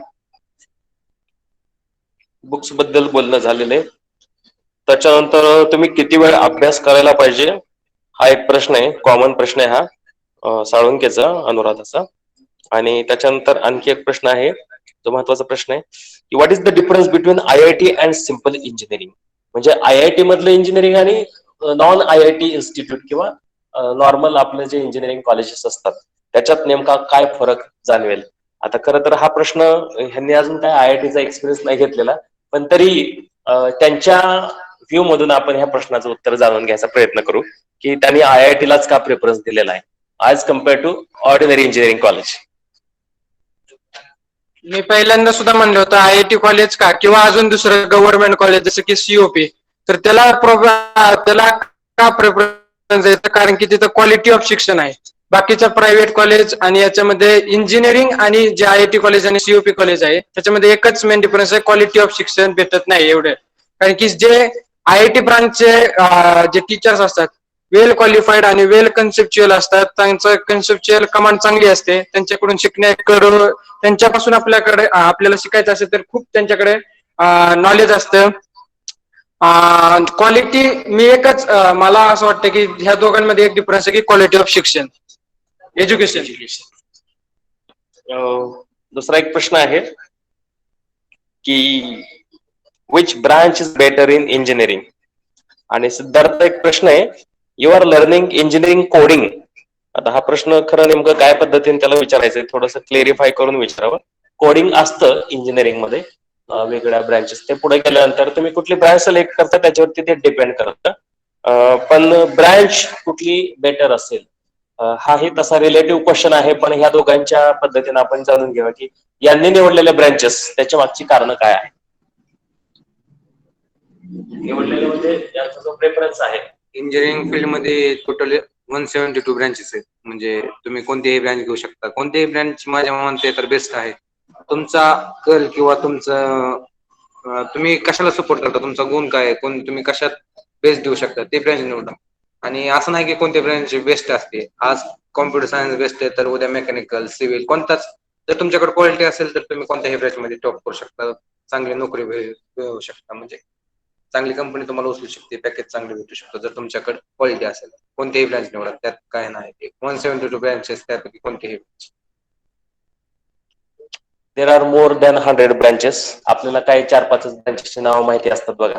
बुक्स बद्दल बोलणं झालेलं आहे. त्याच्यानंतर तुम्ही किती वेळ अभ्यास करायला पाहिजे हा एक प्रश्न आहे, कॉमन प्रश्न आहे हा साळुंकेचा, अनुराधाचा. आणि त्याच्यानंतर आणखी एक प्रश्न आहे जो महत्वाचा प्रश्न आहे की what is the difference between IIT and simple engineering? म्हणजे IIT मधलं इंजिनिअरिंग आणि नॉन IIT इन्स्टिट्यूट किंवा नॉर्मल आपले जे इंजिनिअरिंग कॉलेजेस असतात त्याच्यात नेमका काय फरक जाणवेल? आता खरं तर हा प्रश्न ह्यांनी अजून काय IITचा एक्सपिरियन्स नाही घेतलेला, पण तरी त्यांच्या व्ह्यू मधून आपण ह्या प्रश्नाचं उत्तर जाणून घ्यायचा प्रयत्न करू की त्यांनी IIT लाच का प्रेफरन्स दिलेला आहे as compare to ordinary engineering college. मी पहिल्यांदा सुद्धा म्हणलं होतं IIT कॉलेज का किंवा अजून दुसरं गव्हर्नमेंट कॉलेज जसं की COP, तर त्याला का प्रेफरन्स आहे कारण की तिथं क्वालिटी ऑफ शिक्षण आहे. बाकीच्या प्रायव्हेट कॉलेज आणि याच्यामध्ये इंजिनिअरिंग आणि जे IIT कॉलेज आणि COP कॉलेज आहे त्याच्यामध्ये एकच मेन डिफरन्स आहे, क्वालिटी ऑफ शिक्षण भेटत नाही एवढं. कारण की जे IIT ब्रांचचे जे टीचर्स असतात वेल क्वालिफाईड आणि वेल कन्सेप्च्युअल असतात, त्यांचं कन्सेप्च्युअल कमांड चांगली असते, त्यांच्याकडून शिकण्याकडून त्यांच्यापासून आपल्याला शिकायचं असेल तर खूप त्यांच्याकडे नॉलेज असतं. क्वालिटी मी एकच मला असं वाटतं की ह्या दोघांमध्ये एक डिफरन्स आहे की क्वालिटी ऑफ शिक्षण, एज्युकेशन. दुसरा एक प्रश्न आहे की which branch is better in engineering. आणि सिद्धार्थ एक प्रश्न आहे, you are learning engineering coding. आता हा प्रश्न खरं नेमकं काय पद्धतीने त्याला विचारायचंय, थोडंसं क्लेरिफाय करून विचारावं. कोडिंग असतं इंजिनिअरिंग मध्ये वेगळ्या ब्रांचेस, ते पुढे गेल्यानंतर तुम्ही कुठली ब्रांच सिलेक्ट करता त्याच्यावरती ते डिपेंड करतं. पण ब्रांच कुठली बेटर असेल हाही तसा रिलेटिव्ह क्वेश्चन आहे, पण ह्या दोघांच्या पद्धतीने आपण जाणून घेऊया की यांनी निवडलेल्या ब्रांचेस त्याच्या मागची कारण काय आहे. निवडलेले म्हणजे यांचा जो प्रेफरन्स आहे. इंजिनिअरिंग फील्ड मध्ये टोटल 172 ब्रांचेस आहेत. म्हणजे तुम्ही कोणतीही ब्रांच घेऊ शकता. कोणतीही ब्रांच माझ्या मते तर बेस्ट आहे. तुमचा कल किंवा तुमचं तुम्ही कशाला सपोर्ट करता, तुमचा गुण काय, तुम्ही कशात बेस्ट देऊ शकता ते ब्रांच निवडा. आणि असं नाही की कोणती ब्रांच बेस्ट असते. आज कॉम्प्युटर सायन्स बेस्ट आहे तर उद्या मेकॅनिकल, सिव्हिल, कोणताच जर तुमच्याकडे क्वालिटी असेल तर तुम्ही कोणत्याही ब्रांच मध्ये टॉप करू शकता, चांगली नोकरी मिळवू शकता. म्हणजे चांगली कंपनी तुम्हाला उचलू शकते, पॅकेज चांगले भेटू शकतो जर तुमच्याकडे क्वालिटी असेल. कोणतेही ब्रांच निवडा, त्यात काय नाही. 172 ब्रांचेस त्यापैकी कोणतेही. There are more than 100 branches. आपल्याला काही 4-5 ब्रांचेसची नावं माहिती असतात बघा.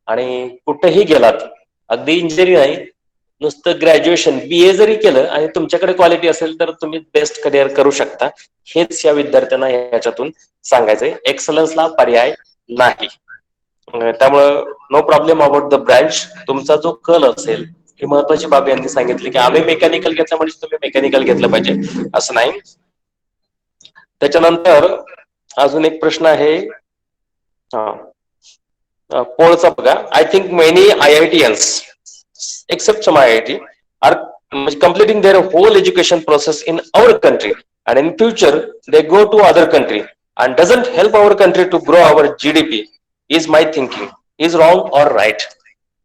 आणि कुठेही गेलात, अगदी इंजिनिअरिंग आहे, नुसतं ग्रॅज्युएशन BA जरी केलं आणि तुमच्याकडे क्वालिटी असेल तर तुम्ही बेस्ट करिअर करू शकता. हेच या विद्यार्थ्यांना याच्यातून सांगायचंय. एक्सलन्सला पर्याय नाही. त्यामुळं no problem about the branch. तुमचा जो कल असेल, ही महत्वाची बाब यांनी सांगितली की आम्ही मेकॅनिकल घेतलं म्हणजे तुम्ही मेकॅनिकल घेतलं पाहिजे असं नाही. त्याच्यानंतर अजून एक प्रश्न आहे पोळचा बघा. I think many IITians except some IIT are completing their whole education process in our country and in future they go to other country and doesn't help our country to grow our GDP. Is my thinking is wrong or right?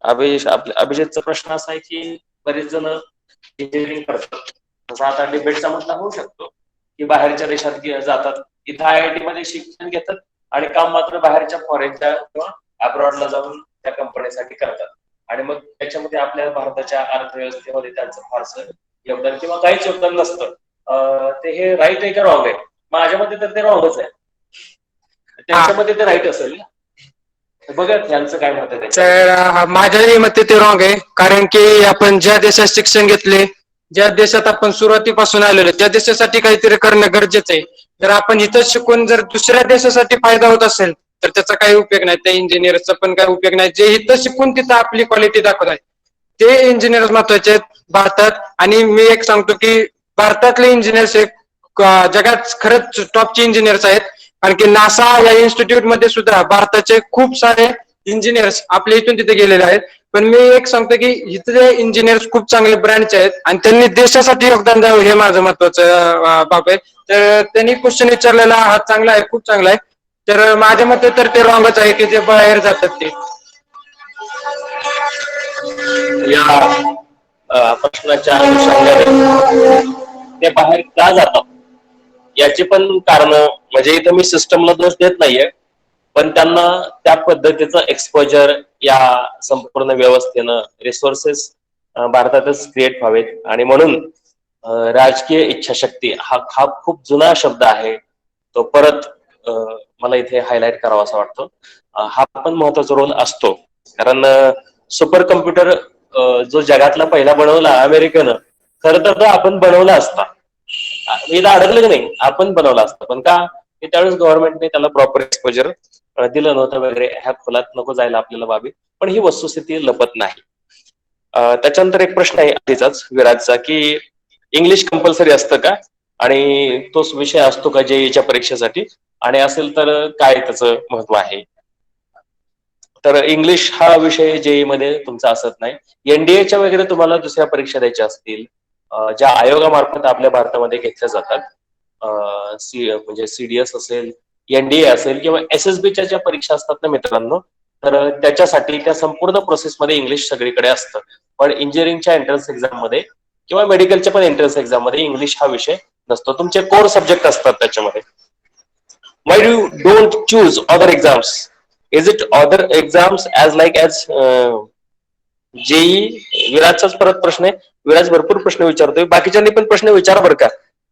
अभिजितचा प्रश्न असा आहे की बरेच जण engineering करतात, तसा आता डिबेटचा म्हटला होऊ शकतो की बाहेरच्या देशात जातात, इथं IIT मध्ये शिक्षण घेतात आणि काम मात्र बाहेरच्या फॉरेनच्या किंवा अब्रॉडला जाऊन त्या कंपनीसाठी करतात. आणि मग त्याच्यामध्ये आपल्या भारताच्या अर्थव्यवस्थेमध्ये त्यांचं फारसं योगदान किंवा काहीच योगदान नसतं. ते हे राईट आहे का रॉंग आहे? माझ्या मते तर ते रॉंगच आहे. त्यांच्यामध्ये ते राईट असेल ना. बघा त्यांचं काय मत आहे. तर माझ्याही मते ते रॉंग आहे. कारण की आपण ज्या देशात शिक्षण घेतले, ज्या देशात आपण सुरुवातीपासून आलेलो, त्या देशासाठी काहीतरी करणं गरजेचं आहे. तर आपण इथं शिकून जर दुसऱ्या देशासाठी फायदा होत असेल तर त्याचा काही उपयोग नाही. त्या इंजिनियरचा पण काही उपयोग नाही. जे इथं शिकून तिथं आपली क्वालिटी दाखवत आहे ते इंजिनियर महत्वाचे आहेत भारतात. आणि मी एक सांगतो की भारतातले इंजिनियर्स जगात खरंच टॉपचे इंजिनियर्स आहेत. कारण की नासा या इन्स्टिट्यूट मध्ये सुद्धा भारताचे खूप सारे इंजिनियर्स आपल्या इथून तिथे गेलेले आहेत. पण मी एक सांगतो की इथले इंजिनियर्स खूप चांगले ब्रँडचे आहेत आणि त्यांनी देशासाठी योगदान द्यावं हे माझं महत्वाचं बाब आहे. तर त्यांनी क्वेश्चन विचारलेला हा चांगला आहे, खूप चांगला आहे. तर माझ्या मते तर ते रॉंगच आहे की जे बाहेर जातात ते. या प्रश्नाच्या अनुषंगाने ते बाहेर का जातात याची पण कारण, म्हणजे इथं मी सिस्टमला दोष देत नाहीये, पण त्यांना त्या पद्धतीचं एक्सपोजर या संपूर्ण व्यवस्थेनं रिसोर्सेस भारतातच क्रिएट व्हावेत. आणि म्हणून राजकीय इच्छाशक्ती हा खूप जुना शब्द आहे, तो परत मला इथे हायलाइट करावा असं वाटतं. हा पण महत्वाचा रोल असतो. कारण सुपर कम्प्युटर जो जगातला पहिला बनवला अमेरिकेनं, खरं तर तो आपण बनवला असता. इथं अडकलं की नाही, आपण बनवला असता. पण का की त्यावेळेस गव्हर्नमेंटने त्याला प्रॉपर एक्सपोजर दिलं नव्हतं वगैरे. ह्या खोलात नको जायला आपल्याला बाबी, पण ही वस्तुस्थिती लपत नाही. त्याच्यानंतर एक प्रश्न आहे आधीचाच विराजचा की इंग्लिश कंपल्सरी असतं का? आणि तोच विषय असतो का जेईच्या परीक्षेसाठी, आणि असेल तर काय त्याचं महत्व आहे. तर इंग्लिश हा विषय जेई मध्ये तुमचा असत नाही. एनडीएच्या वगैरे तुम्हाला दुसऱ्या परीक्षा द्यायच्या असतील ज्या आयोगामार्फत आपल्या भारतामध्ये घेतल्या जातात, म्हणजे सीडीएस असेल, एनडीए असेल किंवा एसएसबीच्या ज्या परीक्षा असतात ना मित्रांनो, तर त्याच्यासाठी त्या संपूर्ण प्रोसेसमध्ये इंग्लिश सगळीकडे असतं. पण इंजिनिअरिंगच्या एंट्रन्स एक्झाम मध्ये किंवा मेडिकलच्या पण एंट्रन्स एक्झाम मध्ये इंग्लिश हा विषय नसतो. तुमचे कोर सब्जेक्ट असतात त्याच्यामध्ये. Why do don't choose other exams? Is it other exams as like as JEE? विराजचाच परत प्रश्न आहे. विराज भरपूर प्रश्न विचारतोय, बाकीच्यांनी पण प्रश्न विचारा बरं का,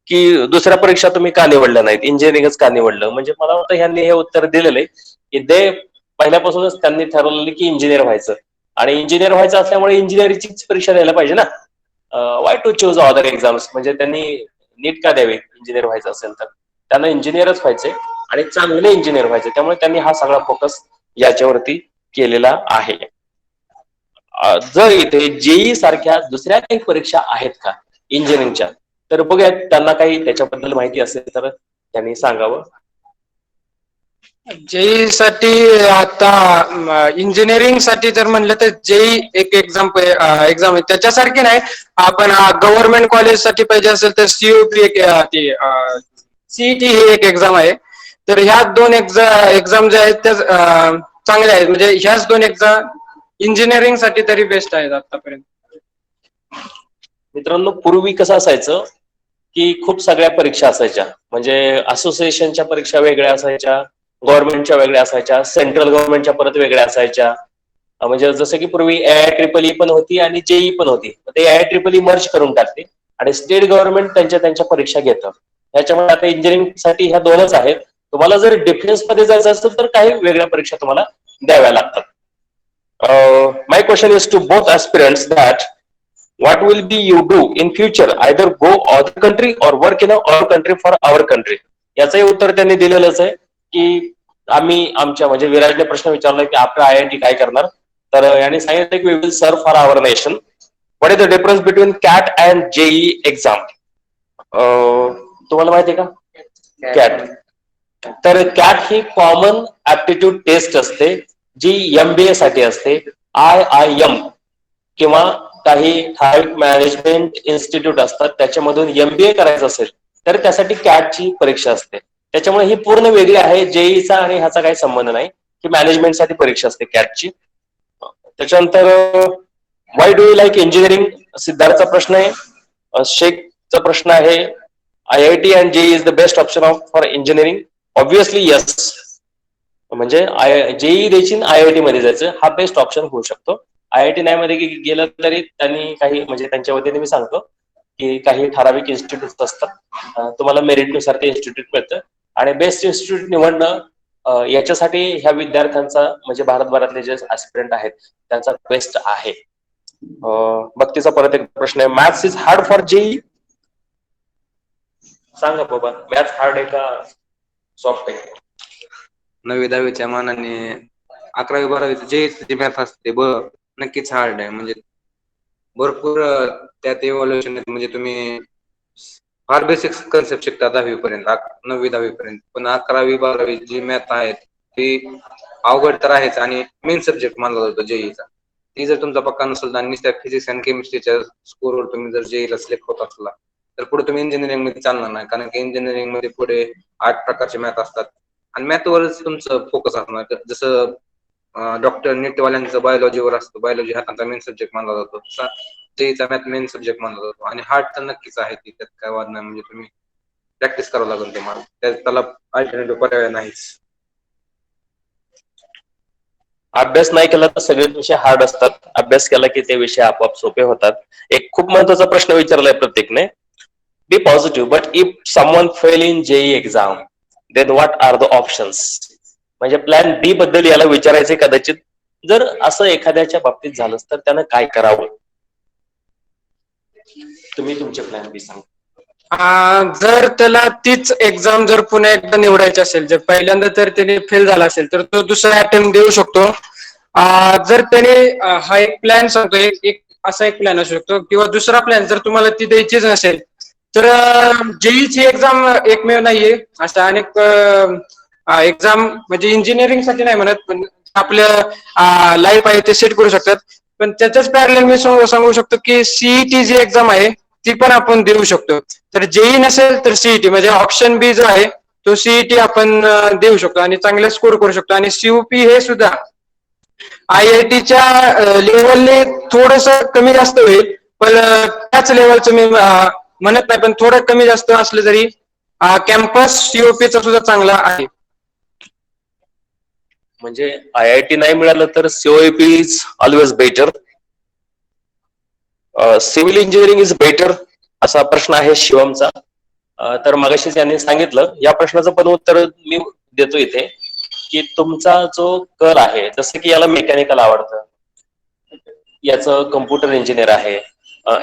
की दुसऱ्या परीक्षा तुम्ही का निवडल्या नाहीत, इंजिनिअरिंगच का निवडलं. म्हणजे मला वाटतं ह्यांनी हे उत्तर दिलेलं आहे की ते पहिल्यापासूनच त्यांनी ठरवलेलं की इंजिनियर व्हायचं, आणि इंजिनियर व्हायचं असल्यामुळे इंजिनिअरिंगचीच परीक्षा द्यायला पाहिजे ना. Why to choose other exams? म्हणजे त्यांनी नीट का द्यावे इंजिनियर व्हायचं असेल तर? त्यांना इंजिनियरच व्हायचे आणि चांगले इंजिनियर व्हायचे, त्यामुळे त्यांनी हा सगळा फोकस याच्यावरती केलेला आहे. जर इथे जेई सारख्या दुसऱ्या काही परीक्षा आहेत का इंजिनिअरिंगच्या, तर बघूयात त्यांना काही त्याच्याबद्दल माहिती असेल तर त्यांनी सांगावं. जेई साठी आता इंजिनिअरिंग साठी जर म्हणलं तर जेई एक एक्झाम आहे, त्याच्यासारखी नाही. आपण गव्हर्नमेंट कॉलेज साठी पाहिजे असेल तर सीयूपी एक सीईटी ही एक एक्झाम आहे. तर ह्या दोन एक्झाम ज्या आहेत त्या चांगल्या आहेत. म्हणजे ह्याच दोन एक्झाम इंजिनिअरिंग साठी तरी बेस्ट आहेत आतापर्यंत. मित्रांनो, पूर्वी कसं असायचं की खूप सगळ्या परीक्षा असायच्या, म्हणजे असोसिएशनच्या परीक्षा वेगळ्या असायच्या, गव्हर्नमेंटच्या वेगळ्या असायच्या, सेंट्रल गव्हर्नमेंटच्या परत वेगळ्या असायच्या. म्हणजे जसं की पूर्वी AIIEEE पण होती आणि जेई पण होती. ते AIIEEE मर्ज करून टाकते आणि स्टेट गव्हर्नमेंट त्यांच्या परीक्षा घेतं. ह्याच्यामुळे आता इंजिनिअरिंग साठी ह्या दोनच आहेत. तुम्हाला जर डिफेन्स मध्ये जायचं असेल तर काही वेगळ्या परीक्षा तुम्हाला द्याव्या लागतात. My question is to both aspirants that what will be you do in future, either go other country or work in a other country for our country? याचंही उत्तर त्यांनी दिलेलंच आहे की आम्ही आमच्या, म्हणजे विराजने प्रश्न विचारलाय की आपलं IIT काय करणार, तर यांनी सांगितलं की we will serve for our nation. What is the difference between CAT and JEE exam? तुम्हाला माहिती आहे का कॅट? तर कॅट ही कॉमन ऍप्टिट्यूड टेस्ट असते, जी MBA साठी असते. IIM किंवा काही ठराविक मॅनेजमेंट इन्स्टिट्यूट असतात, त्याच्यामधून MBA करायचं असेल तर त्यासाठी कॅटची परीक्षा असते. त्याच्यामुळे ही पूर्ण वेगळी आहे. जेईचा आणि ह्याचा काही संबंध नाही. ही मॅनेजमेंटसाठी परीक्षा असते कॅटची. त्याच्यानंतर why do you like engineering? सिद्धार्थचा प्रश्न आहे. शेखचा प्रश्न आहे IIT and JEE is the best option for engineering? Obviously yes. म्हणजे जेई द्यायची IIT मध्ये जायचं हा बेस्ट ऑप्शन होऊ शकतो. IIT नाही मध्ये गेलं तरी त्यांनी काही, म्हणजे त्यांच्या वतीने मी सांगतो की काही ठराविक इन्स्टिट्यूट असतात, तुम्हाला मेरिटनुसार ते इन्स्टिट्यूट मिळतं, आणि बेस्ट इन्स्टिट्यूट निवडणं याच्यासाठी ह्या विद्यार्थ्यांचा, म्हणजे भारतभरातले जे ऍस्पिरंट आहेत त्यांचा बेस्ट आहे. भक्तीचा परत एक प्रश्न आहे. Maths is hard for JEE? सांगा बाबा, मॅथ्स हार्ड आहे का सॉफ्ट आहे? 9वी-10वीच्या मानाने 11वी-12वी जे मॅथ असते नक्कीच हार्ड आहे. म्हणजे भरपूर त्यात इव्हॉल्युशन आहे. म्हणजे तुम्ही फार बेसिक कन्सेप्ट शिकता 10वी पर्यंत, 9वी-10वी पर्यंत. पण 11वी-12वी जी मॅथ आहेत ती अवघड तर आहेच, आणि मेन सब्जेक्ट मानला जातो जेईचा. ती जर तुमचा पक्का नसेल आणि त्या फिजिक्स आणि केमिस्ट्रीच्या स्कोरवर तुम्ही जर जेईला सिलेक्ट होत असला तर पुढे तुम्ही इंजिनिअरिंग मध्ये चालणार नाही. कारण की इंजिनिअरिंग मध्ये पुढे 8 प्रकारचे मॅथ असतात आणि मॅथवरच तुमचं फोकस असणार. जसं डॉक्टर नीटवाल्यांचं बायोलॉजीवर असतं, बायोलॉजी हा त्यांचा मेन सब्जेक्ट मानला जातो, तसा जेईचा मॅथ मेन सब्जेक्ट मानला जातो. आणि हार्ड तर नक्कीच आहे ती, त्यात काय वाद नाही. म्हणजे तुम्ही प्रॅक्टिस करावं लागेल तुम्हाला, त्याला अल्टरनेटिव्ह पर्याय नाहीच. अभ्यास नाही केला तर सगळे विषय हार्ड असतात, अभ्यास केला की ते विषय आपोआप सोपे होतात. एक खूप महत्वाचा प्रश्न विचारलाय प्रत्येकने. Be positive, but if someone fail in JEE exam then what are the options? म्हणजे प्लॅन बी बद्दल याला विचारायचे कदाचित. जर असं एखाद्याच्या बाबतीत झालंच तर त्यानं काय करावं? तुम्ही तुमचे प्लॅन बी सांगा. जर त्याला तीच एक्झाम जर पुन्हा एकदा निवडायची असेल, जर पहिल्यांदा तर त्याने फेल झाला असेल तर तो दुसरा अटेम्प्ट देऊ शकतो. जर त्याने हा एक प्लॅन सांगतो, एक असा एक प्लॅन असू शकतो, किंवा दुसरा प्लॅन जर तुम्हाला ती द्यायचीच नसेल तर जेईची एक्झाम एकमेव नाहीये, अशा अनेक एक्झाम म्हणजे इंजिनिअरिंग साठी नाही म्हणत, पण आपलं लाईफ आहे ते सेट करू शकतात. पण त्याच्याच पॅरलल मी सांगू शकतो की सीईटी जी एक्झाम आहे ती पण आपण देऊ शकतो. तर जेई नसेल तर सीईटी म्हणजे ऑप्शन बी जो आहे तो सीईटी आपण देऊ शकतो आणि चांगले स्कोर करू शकतो. आणि सीओपी हे सुद्धा IITच्या लेवलने थोडस कमी जास्त होईल, पण त्याच लेवलचं मी म्हणत नाही, पण थोडं कमी जास्त असलं तरी कॅम्पस सीओपीचा सुद्धा चांगला आहे. म्हणजे IIT नाही मिळालं तर COAP is always better, civil engineering is better, असा प्रश्न आहे शिवमचा. तर मगाशी त्यांनी सांगितलं, या प्रश्नाचं पण उत्तर मी देतो इथे की तुमचा जो कल आहे, जसं की याला मेकॅनिकल आवडतं, याचं कम्प्युटर इंजिनियर आहे,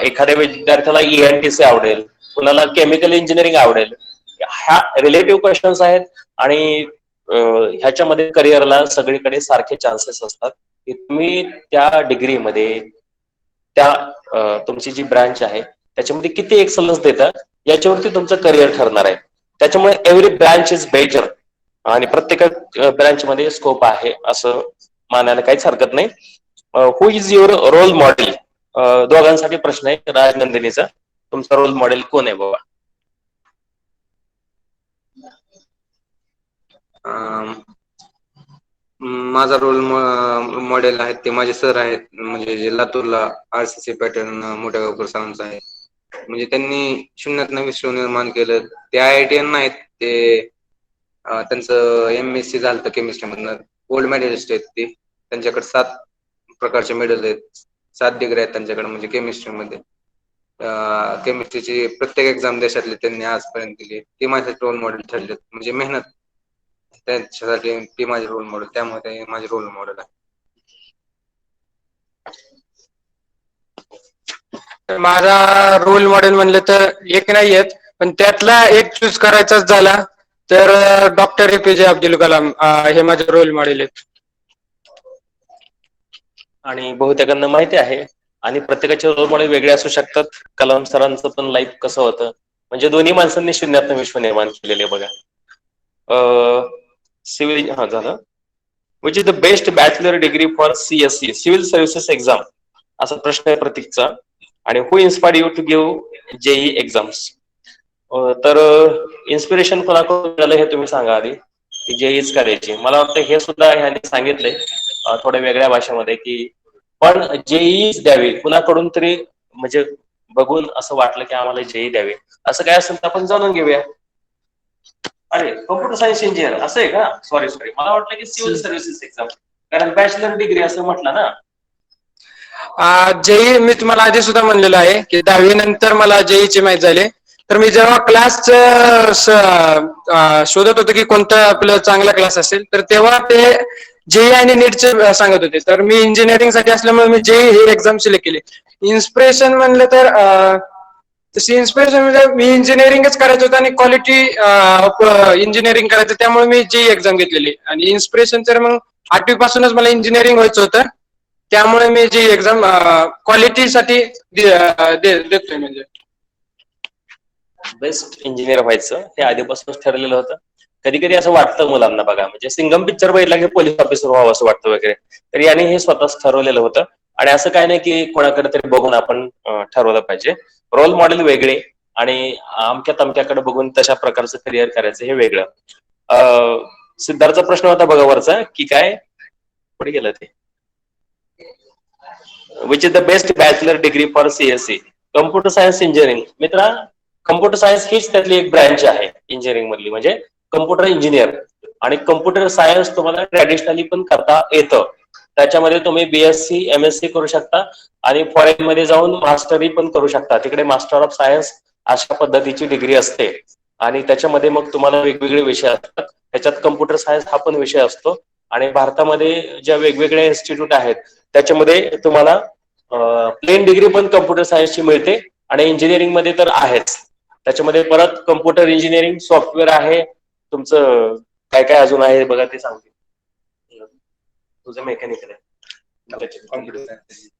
एखाद्या विद्यार्थ्याला ENTC आवडेल, कुणाला केमिकल इंजिनिअरिंग आवडेल, ह्या रिलेटिव्ह क्वेश्चन्स आहेत. आणि ह्याच्यामध्ये करिअरला सगळीकडे सारखे चान्सेस असतात की तुम्ही त्या डिग्रीमध्ये त्या तुमची जी ब्रांच आहे त्याच्यामध्ये किती एक्सलन्स देतात याच्यावरती तुमचं करिअर ठरणार आहे. त्याच्यामुळे एव्हरी ब्रांच इज बेटर आणि प्रत्येक ब्रांच मध्ये स्कोप आहे असं मानायला काहीच हरकत नाही. हु इज युअर रोल मॉडेल? दोघांसाठी प्रश्न आहे. राजनंदिनीचा, तुमचा रोल मॉडेल कोण आहे बाबा? माझा रोल मॉडेल आहेत ते माझे सर आहेत, म्हणजे जे लातूरला RCC पॅटर्न मोठ्या गावकर सरांचा आहे. म्हणजे त्यांनी शून्यातनं विश्व निर्माण केलं. ते IITian नाहीत, ते त्यांचं MSc झालं केमिस्ट्री मधनं, गोल्ड मेडलिस्ट आहेत ते. त्यांच्याकडे 7 प्रकारचे मेडल आहेत, 7 डिग्री आहेत त्यांच्याकडे म्हणजे केमिस्ट्रीमध्ये. केमिस्ट्रीची प्रत्येक एक्झाम देशातली त्यांनी आजपर्यंत दिली. ते माझे रोल मॉडेल ठरले, म्हणजे मेहनत त्याच्यासाठी ते माझे रोल मॉडेल, त्यामुळे ते माझे रोल मॉडेल आहे. माझा रोल मॉडेल म्हणलं तर एक नाही आहेत, पण त्यातला एक चूज करायचाच झाला तर डॉक्टर APJ अब्दुल कलाम हे माझे रोल मॉडेल आहेत. आणि बहुतेकांना माहिती आहे, आणि प्रत्येकाचे रोल मॉडेल वेगळे असू शकतात. कलाम सरांचं पण लाईफ कसं होतं, म्हणजे दोन्ही माणसांनी शून्यातनं विश्व निर्माण केलेले बघा. सिव्हिल झालं, which is the best bachelor degree for CSE civil services exam, असा प्रश्न आहे प्रतीकचा. आणि who inspired you to give JEE exams? तर इन्स्पिरेशन कोणाकडून मिळालं हे तुम्ही सांगा आधी, की JEEच करायची. मला वाटतं हे सुद्धा ह्यांनी सांगितलंय थोड्या वेगळ्या भाषेमध्ये, की पण JEEच द्यावी कुणाकडून तरी, म्हणजे बघून असं वाटलं की आम्हाला JEE द्यावी. असं काय असेल तर आपण जाणून घेऊया. अरे, कम्प्युटर सायन्स इंजिनियर असं आहे का? सॉरी, मला वाटलं की सिव्हिल सर्व्हिसेस एक्झाम, कारण बॅचलर डिग्री असं म्हटलं ना. JEE मी तुम्हाला आधी सुद्धा म्हणलेलं आहे की 10वी नंतर मला JEEचे माहित झाले. तर मी जेव्हा क्लास शोधत होतो की कोणता आपलं चांगला क्लास असेल, तर तेव्हा ते JEE आणि नीटचे सांगत होते. तर मी इंजिनिअरिंग साठी असल्यामुळे मी JEE ही एक्झाम सिलेक्ट केली. इन्स्पिरेशन म्हणलं तर तशी इन्स्पिरेशन म्हणजे मी इंजिनिअरिंगच करायचं होतं आणि क्वालिटी इंजिनिअरिंग करायचं, त्यामुळे मी JEE एक्झाम घेतलेली. आणि इन्स्पिरेशन तर मग 8वी पासूनच मला इंजिनिअरिंग व्हायचं होतं, त्यामुळे मी JEE एक्झाम क्वालिटीसाठी देतोय. म्हणजे बेस्ट इंजिनियर व्हायचं हे आधीपासूनच ठरलेलं होतं. कधी कधी असं वाटतं मुलांना बघा, म्हणजे सिंगम पिक्चर बघितला की पोलीस ऑफिसर व्हावं असं वाटतं वगैरे, तर याने हे स्वतःच ठरवलेलं होतं. आणि असं काय नाही की कोणाकडे तरी बघून आपण ठरवलं पाहिजे. रोल मॉडेल वेगळे आणि अमक्या तमक्याकडे बघून तशा प्रकारचं करिअर करायचं हे वेगळं. सिद्धार्थचा प्रश्न होता बघा वरचा, की काय पुढे गेलं ते, which is the best bachelor degree for CSE? Computer science engineering. मित्रा, कम्प्युटर सायन्स हीच त्यातली एक ब्रँच आहे इंजिनिअरिंग मधली, म्हणजे कम्प्युटर इंजिनियर. आणि कम्प्युटर सायन्स तुम्हाला ट्रॅडिशनली पण करता येतं. त्याच्यामध्ये तुम्ही BSc MSc करू शकता आणि फॉरेन मध्ये जाऊन मास्टरी पण करू शकता. तिकडे मास्टर ऑफ सायन्स अशा पद्धतीची डिग्री असते आणि त्याच्यामध्ये मग तुम्हाला वेगवेगळे विषय असतात. त्याच्यात कम्प्युटर सायन्स हा पण विषय असतो. आणि भारतामध्ये ज्या वेगवेगळ्या इन्स्टिट्यूट आहेत त्याच्यामध्ये तुम्हाला प्लेन डिग्री पण कम्प्युटर सायन्सची मिळते आणि इंजिनिअरिंग मध्ये तर आहेच. त्याच्यामध्ये परत कम्प्युटर इंजिनिअरिंग, सॉफ्टवेअर आहे, तुमचं काय काय अजून आहे बघा ते सांगते. तुझं मेकॅनिकल आहे,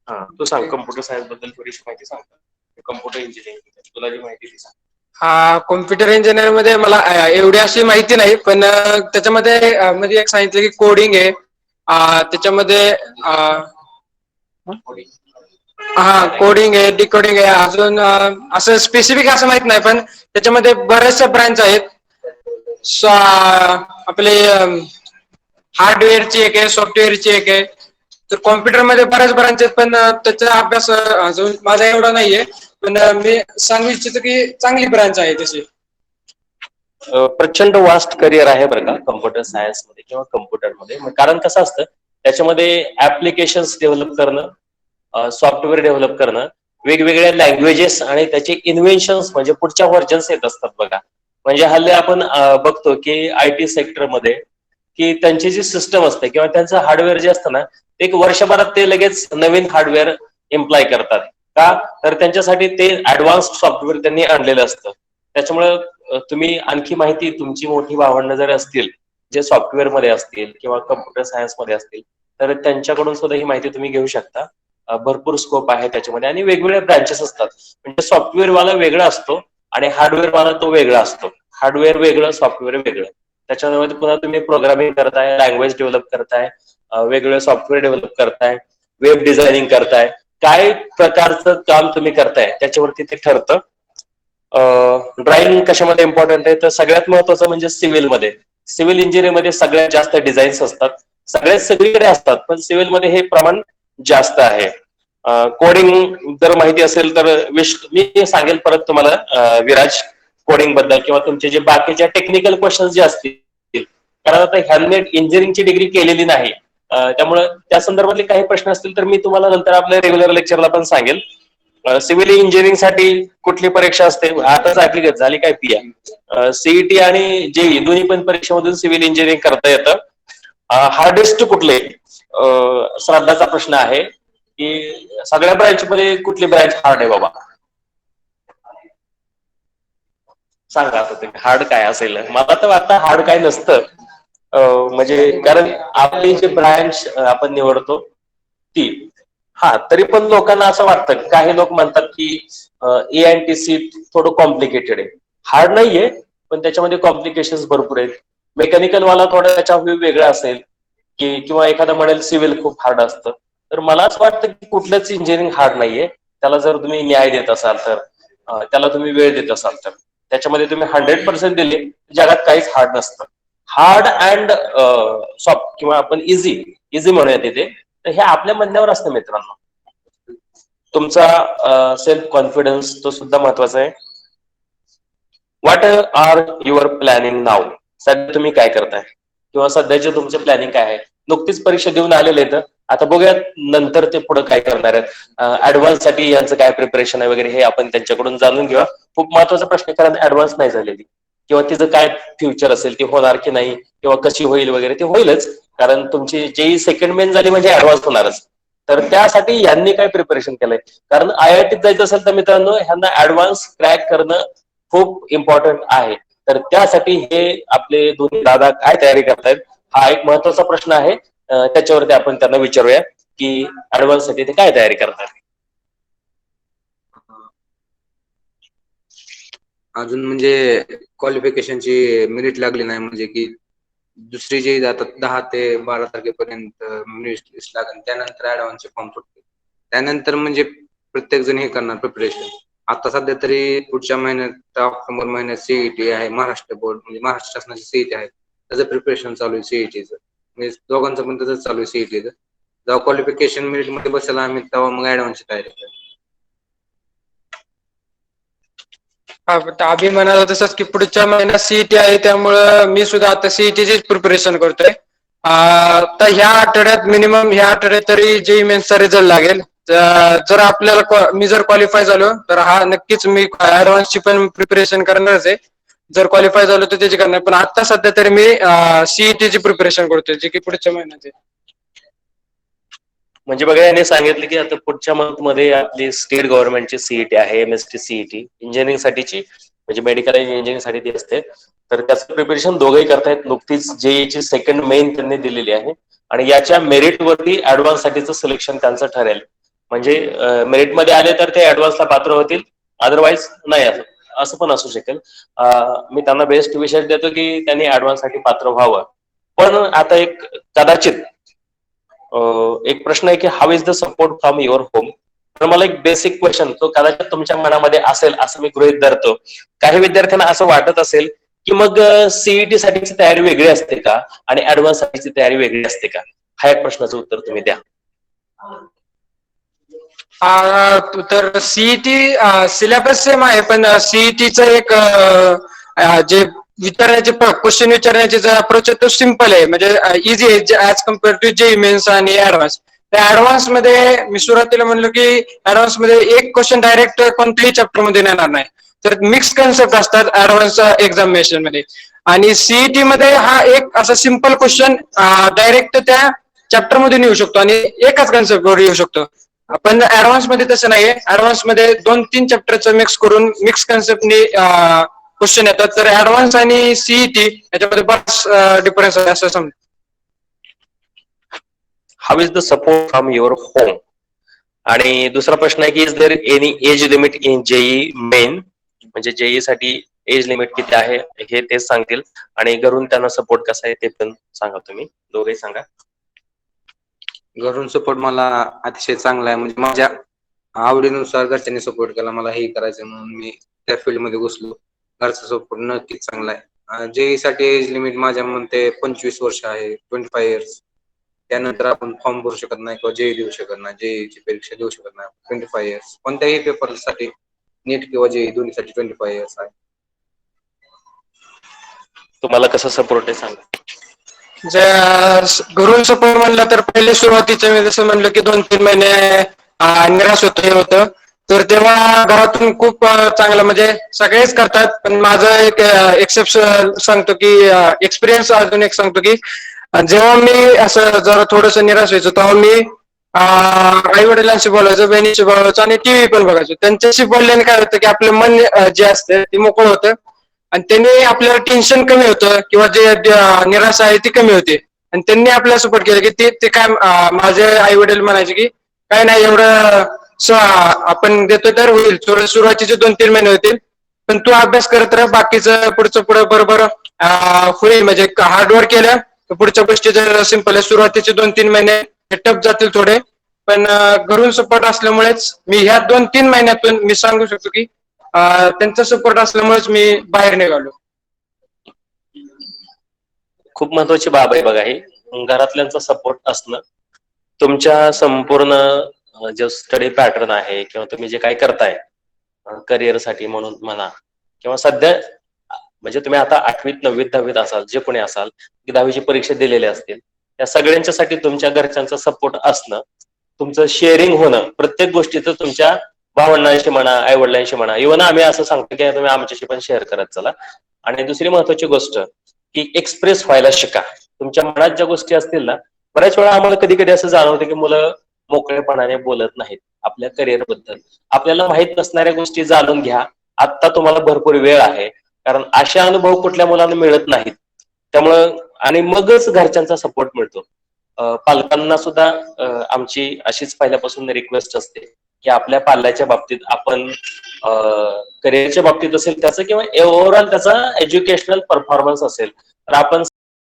हा तू सांग कम्प्युटर सायन्स बद्दल थोडीशी माहिती सांग. कम्प्युटर इंजिनिअरिंग तुला जी माहिती ती सांग. कॉम्प्युटर इंजिनिअर मध्ये मला एवढी अशी माहिती नाही, पण त्याच्यामध्ये म्हणजे एक सांगितलं की कोडिंग आहे, त्याच्यामध्ये कोडिंग आहे, डिकोडिंग आहे, अजून असं स्पेसिफिक असं माहित नाही, पण त्याच्यामध्ये बऱ्याचशा ब्रांच आहेत. आपले हार्डवेअरची एक आहे, सॉफ्टवेअरची एक आहे. तर कॉम्प्युटरमध्ये बऱ्याच ब्रांच आहेत, पण त्याचा अभ्यास अजून माझा एवढा नाहीये. पण मी सांगू इच्छितो की चांगली ब्रांच आहे तशी. प्रचंड वास्ट करिअर आहे बरं का कम्प्युटर सायन्स मध्ये किंवा कम्प्युटरमध्ये. कारण कसं असतं त्याच्यामध्ये ऍप्लिकेशन्स डेव्हलप करणं, सॉफ्टवेअर डेव्हलप करणं, वेगवेगळ्या लँग्वेजेस आणि त्याचे इन्व्हेन्शन्स म्हणजे पुढच्या व्हर्जन्स येत असतात बघा. म्हणजे हल्ली आपण बघतो की IT सेक्टरमध्ये की त्यांची जी सिस्टम असते किंवा त्यांचं हार्डवेअर जे असतं ना, एक वर्षभरात ते लगेच नवीन हार्डवेअर इम्प्लाय करतात. का तर त्यांच्यासाठी ते ऍडव्हान्स सॉफ्टवेअर त्यांनी आणलेलं असतं. त्याच्यामुळे तुम्ही आणखी माहिती तुमची मोठी भावंडं जर असतील जे सॉफ्टवेअर मध्ये असतील किंवा कम्प्युटर सायन्स मध्ये असतील तर त्यांच्याकडून सुद्धा ही माहिती तुम्ही घेऊ शकता. भरपूर स्कोप आहे त्याच्यामध्ये आणि वेगवेगळे ब्रँचेस असतात. म्हणजे सॉफ्टवेअर वाला वेगळा असतो आणि हार्डवेअर वाला तो वेगळा असतो. हार्डवेअर वेगळं, सॉफ्टवेअर वेगळं. त्याच्यामध्ये पुन्हा तुम्ही प्रोग्रामिंग करताय, लँग्वेज डेव्हलप करताय, वेगवेगळे सॉफ्टवेअर डेव्हलप करताय, वेब डिझायनिंग करताय, काय प्रकारचं काम तुम्ही करताय त्याच्यावरती ते ठरतं. ड्रायव्हिंग कशामध्ये इम्पॉर्टंट आहे तर सगळ्यात महत्वाचं म्हणजे सिव्हिलमध्ये. सिव्हिल इंजिनिअरिंगमध्ये सगळ्यात जास्त डिझाईन्स असतात, सगळ्यात सगळीकडे असतात, पण सिव्हिलमध्ये हे प्रमाण जास्त आहे. कोडिंग जर माहिती असेल तर मी सांगेल परत तुम्हाला विराज कोडिंग बद्दल किंवा तुमचे जे बाकीच्या टेक्निकल क्वेश्चन्स जे असतील. कारण आता ह्यांनी इंजिनिअरिंगची डिग्री केलेली नाही, त्यामुळे त्या संदर्भातले काही प्रश्न असतील तर मी तुम्हाला नंतर आपल्या रेग्युलर लेक्चरला पण सांगेल. सिव्हिल इंजिनिअरिंग साठी कुठली परीक्षा असते आताच आपली झाली काय पिया CET आणि JEE दोन्ही पण परीक्षेमधून सिव्हिल इंजिनिअरिंग करता येतं. हार्डेस्ट कुठले श्राद्धाचा प्रश्न आहे की सगळ्या ब्रँच मध्ये कुठली ब्रँच हार्ड आहे बाबा सांगा. आता ते हार्ड काय असेल, मला तर वाटतं हार्ड काय नसतं. म्हणजे कारण आपली जी ब्रँच आपण निवडतो ती तरी पण लोकांना असं वाटतं, काही लोक म्हणतात की ANTC थोडं कॉम्प्लिकेटेड आहे. हार्ड नाहीये पण त्याच्यामध्ये कॉम्प्लिकेशन्स भरपूर आहेत. मेकॅनिकल वाला थोडा त्याच्या वेगळा असेल की किंवा एखादा म्हणेल सिव्हिल खूप हार्ड असतं. तर मला असं वाटतं की कुठलंच इंजिनिअरिंग हार्ड नाहीये. त्याला जर तुम्ही न्याय देत असाल तर, त्याला तुम्ही वेळ देत असाल तर, त्याच्यामध्ये तुम्ही 100% दिले, जगात काहीच हार्ड नसतं. हार्ड अँड सॉफ्ट किंवा आपण इझी म्हणूया तिथे, तर हे आपल्या म्हणण्यावर असतं मित्रांनो. तुमचा सेल्फ कॉन्फिडन्स तो सुद्धा महत्वाचा आहे. व्हॉट आर युअर प्लॅनिंग नाव? सध्या तुम्ही काय करताय किंवा सध्याचे तुमचे प्लॅनिंग काय आहे? नुकतीच परीक्षा देऊन आलेले आहेत, आता बघूयात नंतर ते पुढे काय करणार आहेत. ऍडव्हान्स साठी यांचं काय प्रिपरेशन आहे वगैरे हे आपण त्यांच्याकडून जाणून घेऊया. खूप महत्वाचा प्रश्न, कारण ऍडव्हान्स नाही झालेली किंवा तिचं काय फ्युचर असेल, ती होणार की नाही किंवा कशी होईल वगैरे, ते होईलच. कारण तुमची JEE सेकंड मेन झाली म्हणजे ऍडव्हान्स होणारच. तर त्यासाठी यांनी काय प्रिपरेशन केलंय? कारण IITत जायचं असेल तर मित्रांनो ह्यांना ऍडव्हान्स क्रॅक करणं खूप इम्पॉर्टंट आहे. तर त्यासाठी हे आपले दोन्ही दादा काय तयारी करतायत हा एक महत्वाचा प्रश्न आहे. त्याच्यावरती आपण त्यांना विचारूया की ऍडव्हान्स साठी ते काय तयारी करतात. अजून म्हणजे क्वालिफिकेशनची मेरिट लागली नाही, म्हणजे की दुसरी जे जातात 10 ते 12 तारखेपर्यंत मेरिट लिस्ट लागेल, त्यानंतर ऍडव्हान्सचे फॉर्म सुटतील. त्यानंतर म्हणजे प्रत्येक जण हे करणार प्रिपरेशन. आता सध्या तरी पुढच्या महिन्यात ऑक्टोबर महिन्यात CET आहे, महाराष्ट्र बोर्ड म्हणजे महाराष्ट्र शासनाची CET आहे, त्याचं प्रिपरेशन चालू आहे CETचं. म्हणजे दोघांचं पण त्याच चालू आहे CETचं. जेव्हा क्वालिफिकेशन मेरिट मध्ये बसेल आम्ही तेव्हा मग ऍडव्हान्सची तयारी करू. अभि म्हणाला तसंच की पुढच्या महिन्यात CET आहे, त्यामुळं मी सुद्धा आता CETचीच प्रिपरेशन करतोय. तर ह्या आठवड्यात तरी JEE मेन्सचा रिझल्ट लागेल. जर आपल्याला मी जर क्वालिफाय झालो तर नक्कीच मी ऍडव्हान्सची पण प्रिपरेशन करणारच आहे. जर क्वालिफाय झालो तर त्याची करणार, पण आता सध्या तरी मी CETची प्रिपरेशन करतोय, जे की पुढच्या महिन्यात आहे. म्हणजे बघा याने सांगितलं की आता पुढच्या मंथ मध्ये आपली स्टेट गव्हर्नमेंटची CET आहे, MST CET इंजिनिअरिंग साठीची, म्हणजे मेडिकल इंजिनिअरिंग साठी ती असते. तर त्याचं प्रिपरेशन दोघंही करतायत. नुकतीच JEE सेकंड मेन त्यांनी दिलेली आहे आणि याच्या मेरिट वरती ऍडव्हान्स साठीचं सिलेक्शन त्यांचं ठरेल. म्हणजे मेरिट मध्ये आले तर ते ऍडव्हान्सला पात्र होतील, अदरवाईज नाही. असं असं पण असू शकेल. मी त्यांना बेस्ट विशेष देतो की त्यांनी ऍडव्हान्स साठी पात्र व्हावं. पण आता एक कदाचित एक प्रश्न आहे की how is the support from your home. तर मला एक बेसिक क्वेश्चन, तो कदाचित तुमच्या मनामध्ये असेल असं मी गृहीत धरतो. काही विद्यार्थ्यांना असं वाटत असेल की मग सीईटी साठीची तयारी वेगळी असते का आणि ऍडव्हान्स साठीची तयारी वेगळी असते का? हा एक प्रश्नाचं उत्तर तुम्ही द्या. तर सीईटी सिलेबस सेम आहे, पण सीईटीचं एक जे विचारण्याचे क्वेश्चन विचारण्याचे जे अप्रोच आहे तो सिम्पल आहे, म्हणजे इझी आहे as compare to JEE mains आणि ऍडव्हान्स. त्या ऍडव्हान्स मध्ये मी सुरुवातीला म्हणलो की ऍडव्हान्स मध्ये एक क्वेश्चन डायरेक्ट कोणत्याही चॅप्टर मध्ये येणार नाही, तर मिक्स कन्सेप्ट असतात ऍडव्हान्स एक्झामिनेशन मध्ये. आणि सीईटी मध्ये हा एक असा सिम्पल क्वेश्चन डायरेक्ट त्या चॅप्टर मधून येऊ शकतो आणि एकाच कन्सेप्टवर येऊ शकतो. पण ऍडव्हान्स मध्ये तसं नाहीये. ऍडव्हान्स मध्ये 2-3 चॅप्टरचं मिक्स करून मिक्स कन्सेप्टने क्वेश्चन येतात. तर ऍडव्हान्स आणि सीईटी याच्यामध्ये बराच डिफरन्स आहे असं समजा. How is the support from your home. आणि दुसरा प्रश्न आहे की is there any age limit in JEE main, म्हणजे जेईई साठी एज लिमिट किती आहे हे तेच सांगतील. आणि घरून त्यांना सपोर्ट कसा आहे ते पण सांगा. तुम्ही दोघेही सांगा. घरून सपोर्ट मला अतिशय चांगला आहे, म्हणजे माझ्या आवडीनुसार घरच्यांनी सपोर्ट केला. मला हे करायचं म्हणून मी त्या फील्ड मध्ये घुसलो. घरचा सपोर्ट नक्कीच चांगला आहे. जेईई साठी एज लिमिट माझ्या मते 25 वर्ष आहे, 25 इयर्स. त्यानंतर आपण फॉर्म भरू शकत नाही किंवा जेईई देऊ शकत नाही, जेईईची परीक्षा देऊ शकत नाही. 25 इयर्स कोणत्याही पेपरसाठी, नीट किंवा जेईई दोन्हीसाठी 25 इयर्स आहे. तुम्हाला कसं सपोर्ट आहे सांगा. घरून सपोर्ट म्हणलं तर पहिले सुरुवातीचं मी जसं म्हणलं की 2-3 महिने निराश होतं, तर तेव्हा घरातून खूप चांगलं, म्हणजे सगळेच करतात पण माझं एक एक्सेप्शन सांगतो की एक्सपिरियन्स अजून एक सांगतो की जेव्हा मी असं जरा थोडस निराश व्हायचो तेव्हा मी आई वडिलांशी बोलायचो, बहिणीशी बोलायचो आणि टीव्ही पण बघायचो. त्यांच्याशी बोलल्याने काय होतं की आपलं मन जे असतं ते मोकळं होतं आणि त्यांनी आपल्याला टेन्शन कमी होतं किंवा जे निराशा आहे ती कमी होते. आणि त्यांनी आपल्याला सपोर्ट केलं की ते काय माझे आई वडील म्हणायचे की काय नाही एवढं आपण देतो तर होईल. सुरुवातीचे 2-3 महिने होतील, पण तू अभ्यास करत राह, बाकीचं पुढं बरोबर होईल. म्हणजे हार्डवर्क केलं तर पुढच्या गोष्टी जर सिंपल आहे. सुरुवातीचे 2-3 महिने टफ जातील थोडे, पण घरून सपोर्ट असल्यामुळेच मी ह्या 2-3 महिन्यातून मी सांगू शकतो की त्यांचा सपोर्ट असल्यामुळेच मी बाहेर निघालो. खूप महत्वाची बाब आहे बघा ही, घरातल्यांचा सपोर्ट असणं. तुमच्या संपूर्ण जो स्टडी पॅटर्न आहे किंवा तुम्ही जे काही करताय करिअर साठी म्हणून म्हणा, किंवा सध्या म्हणजे तुम्ही आता 8वीत 9वीत 10वीत असाल, जे कोणी असाल की 10वीची परीक्षा दिलेली असतील, या सगळ्यांच्यासाठी तुमच्या घरच्यांचा सपोर्ट असणं, तुमचं शेअरिंग होणं प्रत्येक गोष्टीचं, तुमच्या भावंडांशी म्हणा, आई वडिलांशी म्हणा, इव्हन आम्ही असं सांगतो की तुम्ही आमच्याशी पण शेअर करत चला. आणि दुसरी महत्वाची गोष्ट की एक्सप्रेस व्हायला शिका. तुमच्या मनात ज्या गोष्टी असतील ना, बऱ्याच वेळा आम्हाला कधी कधी असं जाणवतं की मुलं मोकळेपणाने बोलत नाहीत आपल्या करिअर बद्दल. आपल्याला माहित नसणाऱ्या गोष्टी जाणून घ्या. आता तुम्हाला भरपूर वेळ आहे, कारण असे अनुभव कुठल्या मुलांना मिळत नाहीत. त्यामुळं आणि मगच घरच्यांचा सपोर्ट मिळतो. पालकांना सुद्धा आमची अशीच पहिल्यापासून रिक्वेस्ट असते की आपल्या पाल्याच्या बाबतीत आपण करिअरच्या बाबतीत असेल त्याचं किंवा ओव्हरऑल त्याचा एज्युकेशनल परफॉर्मन्स असेल तर आपण